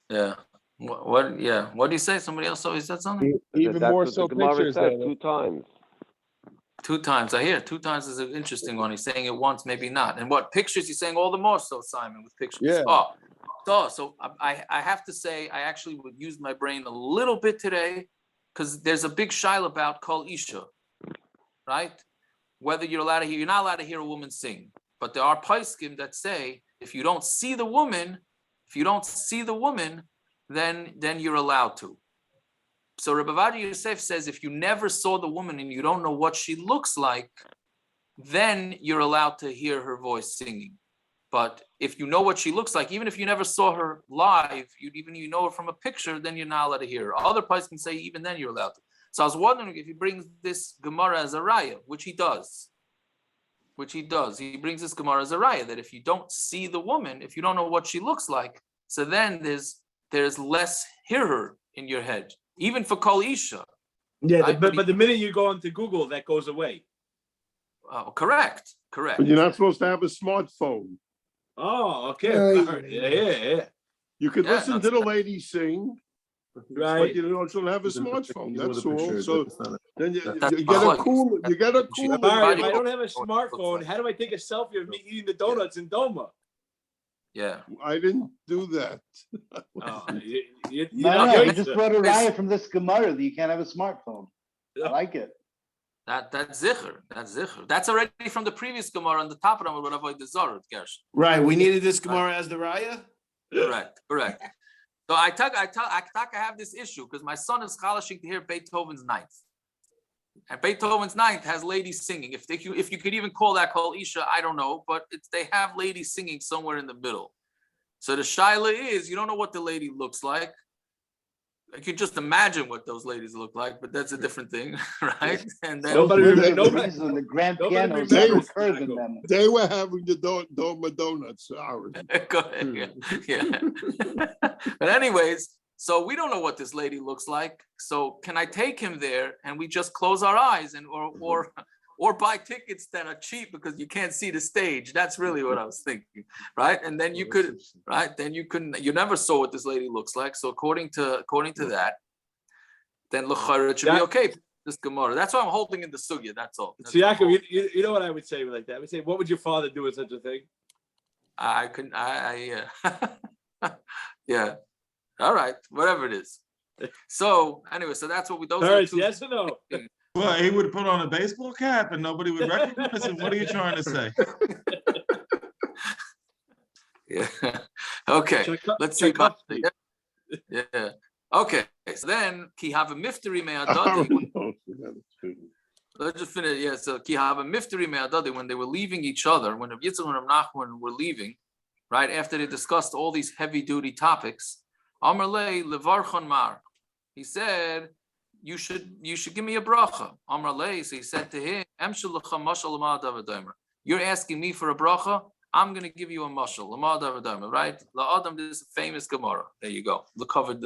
Yeah. What? Yeah. What do you say? Somebody else always said something.
Even more so. Pictures says 2 times.
2 times. I hear 2 times is an interesting one. He's saying it once, maybe not. And what pictures? He's saying all the more so, Simon, with pictures.
Yeah.
So I have to say I actually would use my brain a little bit today because there's a big shaila about Kol Isha, right? whether you're allowed to hear, you're not allowed to hear a woman sing. But there are poskim that say if you don't see the woman, then you're allowed to. So Rabbi Avoda Yosef says if you never saw the woman and you don't know what she looks like, then you're allowed to hear her voice singing. But if you know what she looks like, even if you never saw her live, you know her from a picture, then you're not allowed to hear her. Other parts can say even then you're allowed to. So I was wondering if he brings this Gemara as a raya, which he does. He brings this Gemara as a raya that if you don't see the woman, if you don't know what she looks like, so then there's less hearer in your head, even for Kol Isha.
Yeah, right? but the minute you go into Google, that goes away.
Oh, correct.
But you're not supposed to have a smartphone.
Oh, okay. Yeah.
You could listen to the lady sing,
right?
But you don't have a smartphone. That's all. So then you get a cool. You get a cool.
If I don't have a smartphone, how do I take a selfie of me eating the donuts in Doma?
Yeah,
I didn't do that.
You just brought a raya from this Gemara that you can't have a smartphone. I like it.
That's zicher. That's already from the previous Gemara on the top of them with Avoda Zara.
Right. We needed this Gemara as the raya.
Correct. So I have this issue because my son is scholashing to hear Beethoven's Ninth, and Beethoven's Ninth has ladies singing. If you could even call that Kol Isha, I don't know, but they have ladies singing somewhere in the middle. So the shaila is you don't know what the lady looks like. I can just imagine what those ladies look like, but that's a different thing, right? And then
the grand pianos curve in them.
They were having the Doma donuts.
Go ahead, yeah. But anyways, so we don't know what this lady looks like. So can I take him there and we just close our eyes and or buy tickets that are cheap because you can't see the stage? That's really what I was thinking, right? And then you could, right? Then you never saw what this lady looks like. So according to that, then it should be okay. This Gemara. That's why I'm holding in the sugya. That's all.
So Yaakov, you know what I would say like that? I would say, what would your father do with such a thing?
Yeah. All right, whatever it is. So anyway, so that's what we. Those are two.
Yes or no?
Well, he would put on a baseball cap and nobody would recognize him. What are you trying to say?
Yeah. Okay. Let's see. Yeah. Okay. So then, ki have a mifteri me'adadi. Let's just finish. Yeah. So ki have a mifteri me'adadi when they were leaving each other, when Rav Yitzchak and Rav Nachman were leaving, right after they discussed all these heavy-duty topics. Amar lei levarchon mar. He said, you should give me a bracha. Amar lei. So he said to him, you're asking me for a bracha. I'm going to give you a mashal, right? La'adam, this is a famous Gemara. There you go. The covered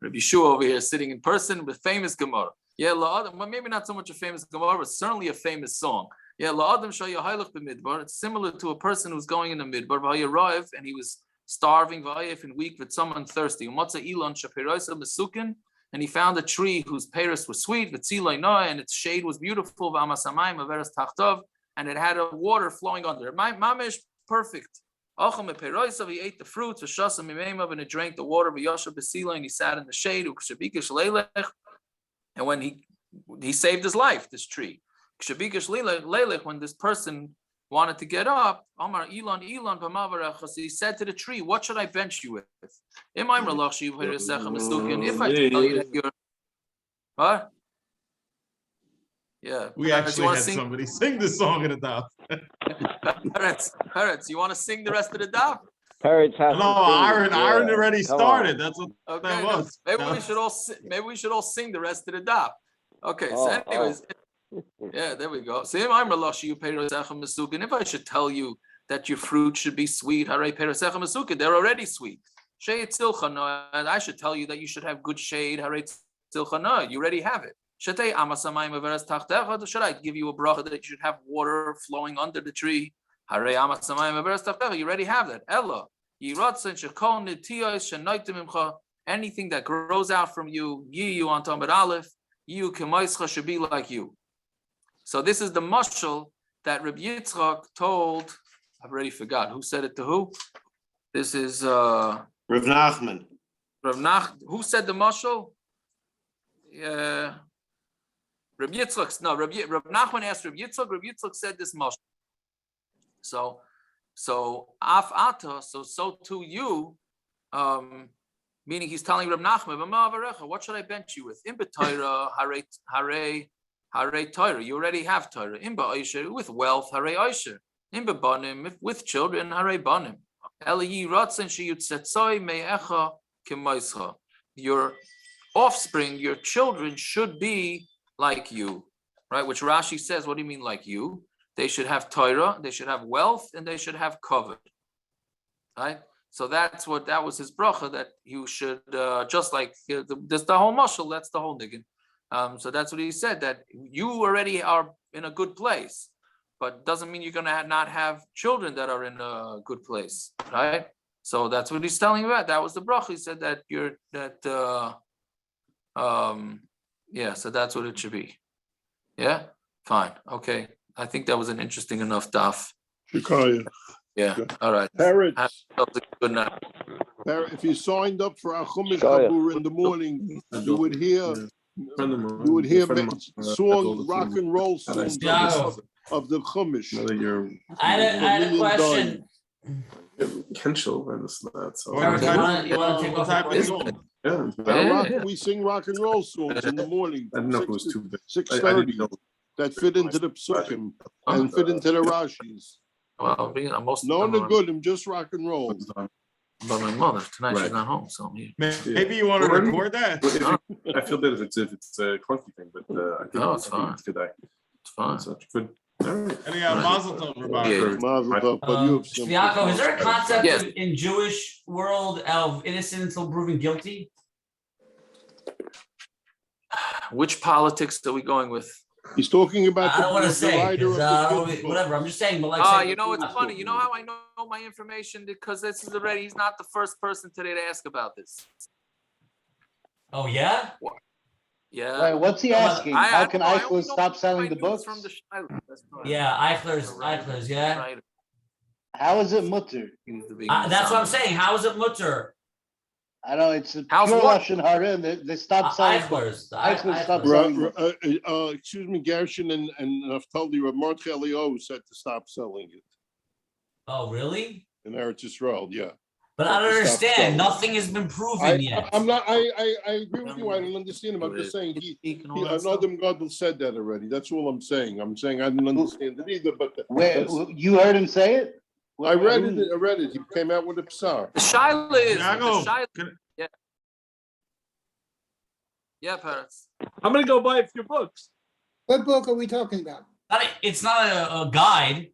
Rabbi Shua over here sitting in person with famous Gemara. Yeah, la'adam. Well, maybe not so much a famous Gemara, but certainly a famous song. Yeah, la'adam shayahaylach b'midbar. It's similar to a person who's going in the midbar, v'hayarav, and he was starving, v'hayif, and weak, with someone thirsty. Umatza ilan shapiroisa mesukin, and he found a tree whose peiros was sweet, v'tzilay noah, and its shade was beautiful, v'amasamayim averas tachtov, and it had a water flowing under it. Mamish, perfect. He ate the fruits, and it drank the water, and he sat in the shade. And when he saved his life, this tree. When this person wanted to get up, he said to the tree, what should I bench you with? If I tell you that you're... What? Yeah.
We actually had somebody sing the song in the daf.
Peretz, you want to sing the rest of the daf?
Peretz has
Aaron already started. That's what that was.
Maybe we should all sing the rest of the daf. Okay, so anyways, yeah, there we go. So if I should tell you that your fruit should be sweet, they're already sweet. And I should tell you that you should have good shade. You already have it. Should I give you a bracha that you should have water flowing under the tree? You already have that. Anything that grows out from you, you on Talmud Aleph, you should be like you. So this is the mashal that Rabbi Yitzchak told. I've already forgot who said it to who. This is
Rav Nachman.
Who said the mashal? Reb Yitzchak, no, Reb Nachman asked Reb Yitzchak. Reb Yitzchak said this mashal. So af ata, so too you, meaning he's telling Reb Nachman, what should I bench you with? Imba Torah, hare Torah. You already have Torah. Imba Aisha, with wealth, hare Aisha. Imba banim, with children, hare banim. Eliyi ratzin sheyutzetzoi me'echa k'moischa. Your offspring, your children should be like you, right? Which Rashi says, what do you mean like you? They should have Torah, they should have wealth, and they should have covet, right? So that was his bracha, that you should, just like, there's the whole mashal, that's the whole niggin. So that's what he said, that you already are in a good place, but doesn't mean you're going to not have children that are in a good place, right? So that's what he's telling you about. That was the bracha. He said that yeah, so that's what it should be. Yeah, fine, okay. I think that was an interesting enough daf.
Shikaya.
Yeah, all right.
Parrots.
Good night.
If you signed up for a Chumash Kabur in the morning, you would hear song, rock and roll songs of the Chumash.
I had a question.
Kenshel and this that. So
you want to take off the
yeah. We sing rock and roll songs in the morning.
I didn't know if it was too big.
6:30 that fit into the psukim and fit into the Rashis.
Well,
no, the good. I'm just rock and roll.
But my mother tonight, she's not home, so
maybe you want to record that.
I feel that if it's a clunky thing, but I think
it's fine.
It's good.
It's fine.
So good. All right.
And Mazel Tov,
Yaakov, is there a concept in Jewish world of innocent until proven guilty?
Which politics are we going with?
He's talking about.
I don't want to say whatever. I'm just saying, but like,
you know, it's funny. You know how I know my information, because this is already. He's not the first person today to ask about this.
Oh yeah.
Yeah.
Wait, what's he asking? How can Eichler stop selling the books?
Yeah, Eichler's. Yeah.
Right.
How is it mutter?
That's what I'm saying. How is it mutter?
I know it's a pure Russian Hara. They stopped selling. Eichler's stopped selling.
Excuse me, Gershon and Naftali, Ramot Chelio said to stop selling it.
Oh, really?
In Eretz Yisrael, yeah.
But I don't understand. Nothing has been proven yet.
I'm not. I agree with you. I don't understand him. I'm just saying another God said that already. That's all I'm saying. I'm saying I didn't understand it either. But
you heard him say it?
I read it. He came out with a psar.
The Shaul is. Yeah, parents.
I'm gonna go buy a few books.
What book are we talking about?
It's not a guide.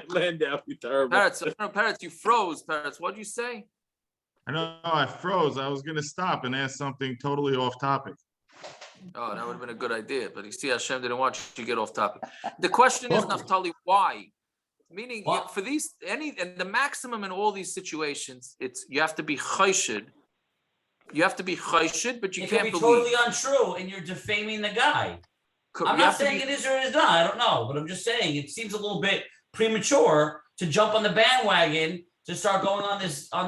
Landau, you terrible.
Parrots, you froze. Parrots, what'd you say?
I know I froze. I was gonna stop and ask something totally off topic.
Oh, that would have been a good idea, but you see, Hashem didn't want you to get off topic. The question is, Naftali, why? Meaning, for these, and the maximum in all these situations, it's you have to be chayshid. You have to be chayshid, but you can't believe.
Totally untrue, and you're defaming the guy. I'm not saying it is or it is not. I don't know, but I'm just saying it seems a little bit premature to jump on the bandwagon to start going on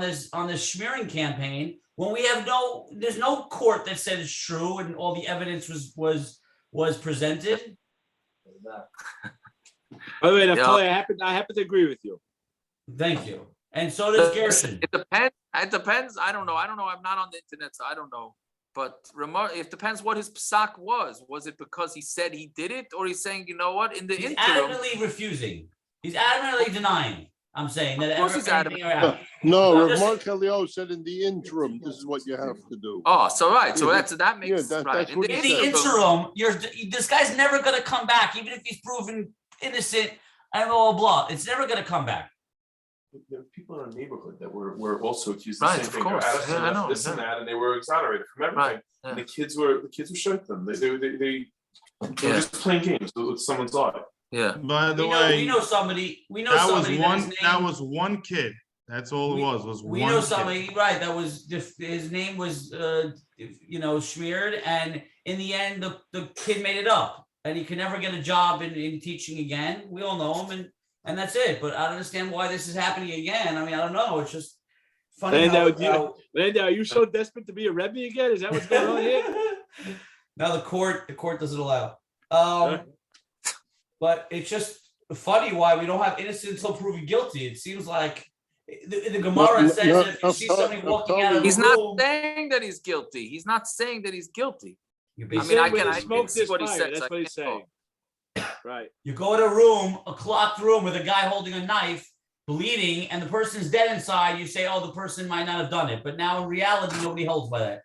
this smearing campaign when we have there's no court that said it's true and all the evidence was presented.
By the way, I happen to agree with you.
Thank you. And so does Gershon.
It depends. I don't know. I'm not on the internet, so I don't know. But it depends what his psak was. Was it because he said he did it, or he's saying, you know what, in the interim?
Adamantly refusing. He's adamantly denying. I'm saying that.
Of course he's adamant.
No, Ramon Kaleo said in the interim, this is what you have to do.
Oh, so right. So that makes right.
In the interim, this guy's never going to come back, even if he's proven innocent and blah, blah, blah. It's never going to come back.
There were people in our neighborhood that were also accused of the same thing. I know, this and that, and they were exonerated from everything.
Right. Yeah.
And the kids were showing them. They were just playing games with someone's life.
Yeah.
By the way,
we know somebody.
That was one kid. That's all it was.
We know somebody, right? That was his name was smeared, and in the end, the kid made it up, and he could never get a job in teaching again. We all know him, and that's it. But I don't understand why this is happening again. I mean, I don't know. It's just funny.
Landau, are you so desperate to be a Rebbe again? Is that what's going on here?
Now the court doesn't allow. But it's just funny why we don't have innocent until proven guilty. It seems like the Gemara says that if you see somebody walking out of the
He's
room,
not saying that he's guilty. He's not saying that he's guilty.
I
mean, I can
smoke
see
this
what he
fire.
says.
That's what he's saying. Right.
you go in a room, a clocked room with a guy holding a knife, bleeding, and the person's dead inside. You say, "Oh, the person might not have done it," but now in reality, nobody holds by that.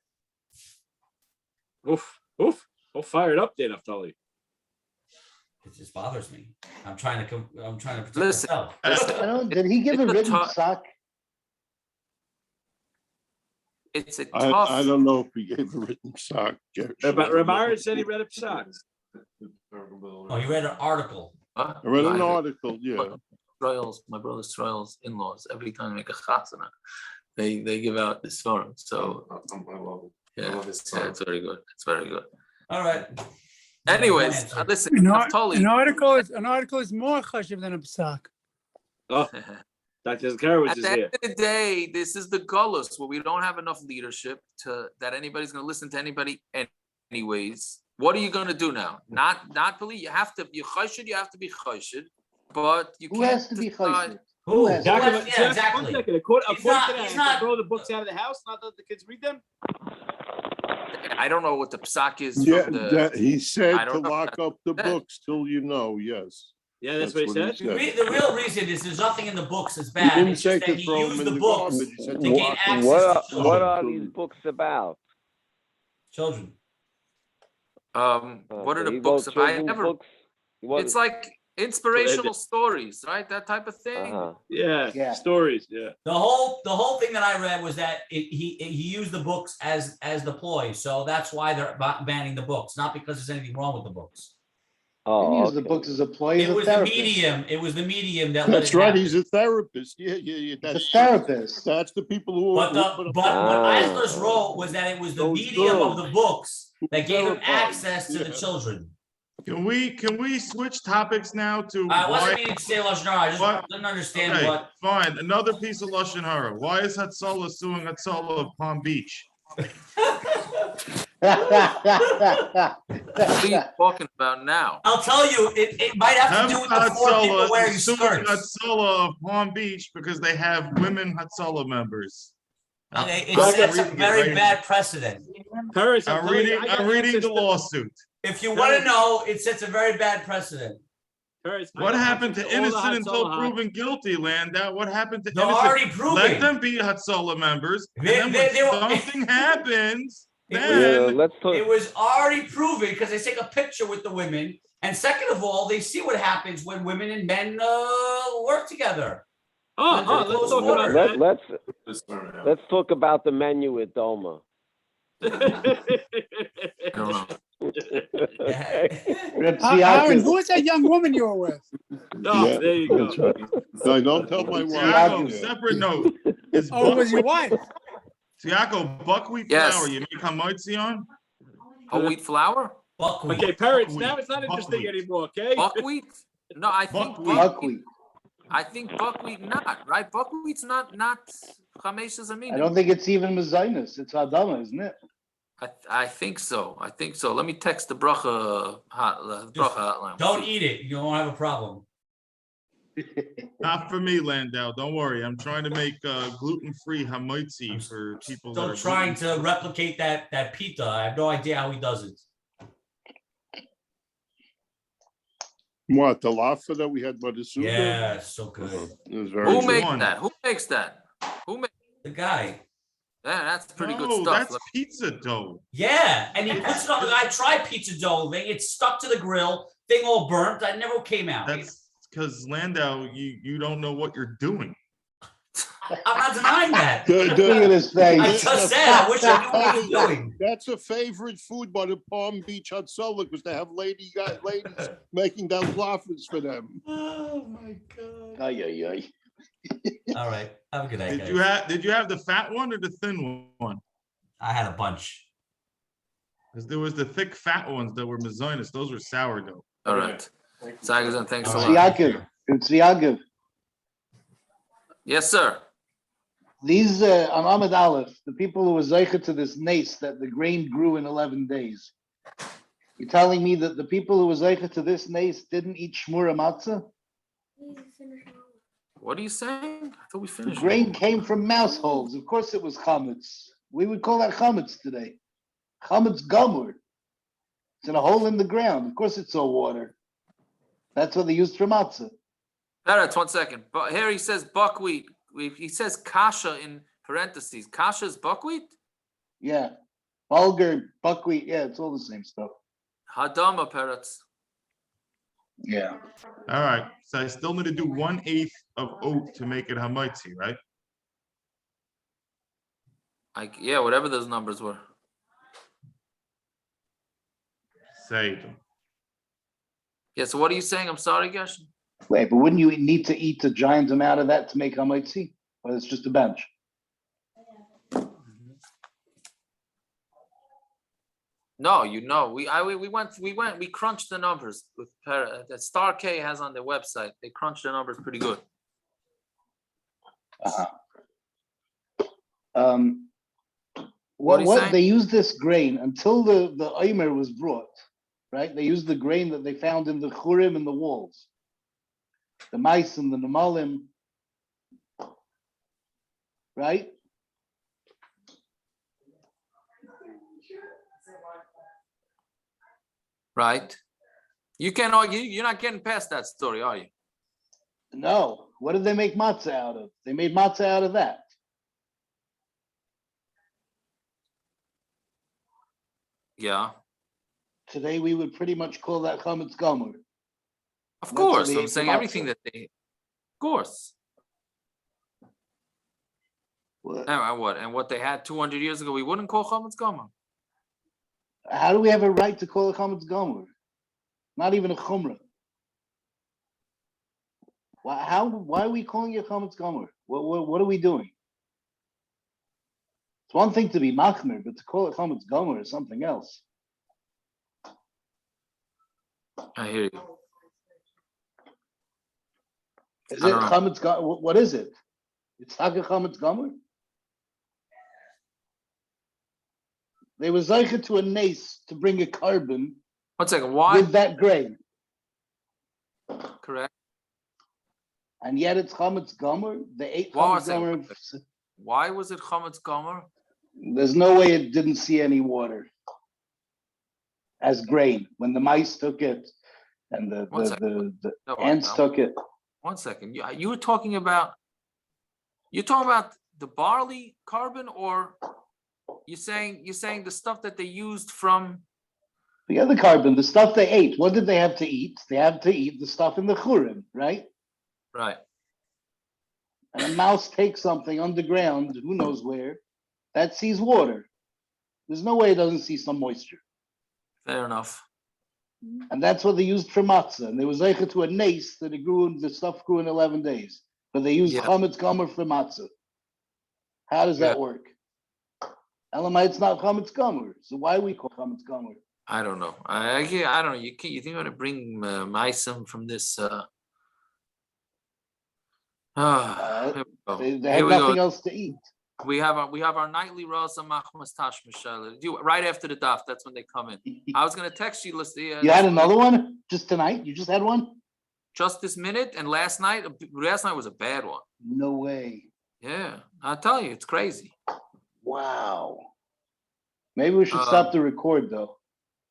Oof. All fired up there, Naftali.
It just bothers me. I'm trying to protect
Listen,
myself.
Did he give a written psak?
It's a tough.
I don't know if he gave a written psak.
But Ramar said he read a psak.
Oh, you read an article.
Huh?
I read an article, yeah.
My brother Shmuel's in-laws, every time they make a chasana, they give out this forum. So
I love it.
yeah, it's very good. It's very good.
All right.
Anyways, listen.
An
Naftali,
article is more chashiv than a psak.
Oh, Dr. Zakharowicz
at
is
the end
here.
of the day, this is the gullus where we don't have enough leadership that anybody's going to listen to anybody anyways. What are you going to do now? Not believe. You have to be chayshid. You have to be chayshid, but you
Who
can't.
has to be chayshid?
Who?
Jacob,
Yeah, exactly.
1 second. According to that,
he's
to
not-
throw the books out of the house, not let the kids read them.
I don't know what the psak is.
Yeah,
from the,
that, he said
I
to
don't know
lock
what
up the
that said.
books till you know, yes.
Yeah, that's what he said.
The real reason is there's nothing in the books that's
He
bad.
didn't
It's
say
just
to
that he
throw 'em
used
in
the
the
books
garbage. He said
to
to
gain
lock
access
What
to
are
children.
these books about?
Children.
What are the
He
books?
wrote
If I
children's
ever,
books?
it's like inspirational stories, right? That type of thing.
Yeah, stories. Yeah.
The whole thing that I read was that he used the books as the ploy, so that's why they're banning the books, not because there's anything wrong with the books.
He used the books as a ploy.
It was the medium. It was the medium that.
That's
let it
right.
happen.
He's a therapist. Yeah. That's
a therapist.
That's the people who.
But what Eisler's wrote was that it was the medium of the books that gave him access to the children.
Can we switch topics now to?
I wasn't meaning to say Lashon Hara. I just didn't understand what.
Fine. Another piece of Lashon Hara. Why is Hatzalah suing Hatzalah of Palm Beach?
What are you talking about now?
I'll tell you, it might have to do with the 4 people wearing skirts.
Hatzalah of Palm Beach because they have women Hatzalah members.
It sets a very bad precedent.
I'm reading the lawsuit.
If you want to know, it sets a very bad precedent.
What happened to innocent until proven guilty, Landau? What happened to
They're
innocent?
already proven.
Let them be Hatzalah members. And then when something happens,
it was already proven because they take a picture with the women. And second of all, they see what happens when women and men work together.
Let's talk about that.
Let's talk about the menu at Doma.
Aaron, who was that young woman you were with?
No, there you go.
Right. No, don't tell my wife.
Tiago, separate note. Is
Oh, it was your wife.
Tiago, buckwheat flour, you make hamotzi on?
Whole wheat flour?
Buckwheat.
Okay, parents, now it's not interesting anymore, okay?
Buckwheat? No, I think
buckwheat.
I think buckwheat not, right? Buckwheat's not chamesh zamina.
I don't think it's even Mazinus. It's Adama, isn't it?
I think so. Let me text the bracha hotline.
Don't eat it. You won't have a problem.
Not for me, Landau. Don't worry. I'm trying to make gluten-free hamotzi for people that
Still
are
trying to replicate that pita. I have no idea how he does it.
What, the laffa that we had by the soup?
Yeah, it's so good.
Who makes that? Who makes that?
The guy.
Yeah, that's pretty good
No,
stuff.
that's pizza dough.
Yeah, and he puts it on. I tried pizza dough thing. It's stuck to the grill. Thing all burnt. I never came out.
That's because Landau, you don't know what you're doing.
I'm not denying that.
Look at his face.
I just said I wish I knew what he was doing.
That's a favorite food by the Palm Beach Hatzalah because they have ladies making down laffas for them.
Oh my god.
Ay, ay, ay.
All right. Have a good night,
Did
guys.
you have the fat one or the thin one?
I had a bunch.
Because there was the thick fat ones that were mazonis. Those were sourdough.
All right. Zagazan, thanks a lot.
It's Yaakov.
Yes, sir.
These on Amud Aleph, the people who were zeicha to this nace that the grain grew in 11 days. You're telling me that the people who were zeicha to this nace didn't eat shmura matzah?
What are you saying? I thought we
The
finished.
grain came from mouse holes. Of course it was chametz. We would call that chametz today. Chametz gomur. It's in a hole in the ground. Of course it's all water. That's what they used for matzah.
All right, 1 second. But here he says buckwheat. He says kasha in parentheses. Kasha is buckwheat?
Yeah. Bulgur, buckwheat. Yeah, it's all the same stuff.
Hadama parrots.
Yeah.
All right, so I still need to do 1/8 of oat to make it hamaitzi, right?
Yeah, whatever those numbers were.
Say them.
Yeah, so what are you saying? I'm sorry, Gershon.
Wait, but wouldn't you need to eat a giant amount of that to make hamaitzi? Or it's just a bench?
No, we crunched the numbers with that Star K has on their website. They crunched the numbers pretty good.
What they used this grain until the Omer was brought, right? They used the grain that they found in the churim and the walls, the mice and the namalim, right?
Right. You can't argue. You're not getting past that story, are you?
No. What did they make matzah out of? They made matzah out of that.
Yeah.
Today we would pretty much call that chametz gomer.
Of course. I'm saying everything that they. Of course.
What?
And what they had 200 years ago, we wouldn't call chametz gomer.
How do we have a right to call it chametz gomer? Not even a chumrah. Why are we calling it chametz gomer? What are we doing? It's one thing to be machmer, but to call it chametz gomer is something else.
I hear you.
Is it chametz gomer? What is it? It's haga chametz gomer? They were zeicha to a nace to bring a carbon.
1 second. Why?
With that grain.
Correct.
And yet it's chametz gomer. They ate
chametz
gomer.
Why was it chametz gomer?
There's no way it didn't see any water as grain when the mice took it and the ants took it.
1 second. You were talking about. You're talking about the barley carbon, or you're saying the stuff that they used from
the other carbon, the stuff they ate. What did they have to eat? They had to eat the stuff in the churim, right?
Right.
And a mouse takes something underground, who knows where, that sees water. There's no way it doesn't see some moisture.
Fair enough.
And that's what they used for matzah. And they was zeicha to a nace that the stuff grew in 11 days. But they used chametz gomer for matzah. How does that work? Elamai, it's not chametz gomer. So why we call chametz gomer?
I don't know. I don't know. You think you want to bring maisim from this?
They have nothing else to eat.
We have our nightly Rasa Machmas Tash Michelle. Right after the daf, that's when they come in. I was gonna text you,
you had another one just tonight? You just had one?
Just this minute, and last night was a bad one.
No way.
Yeah, I'll tell you, it's crazy.
Wow. Maybe we should stop the record though.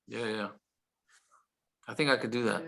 Yeah. I think I could do that.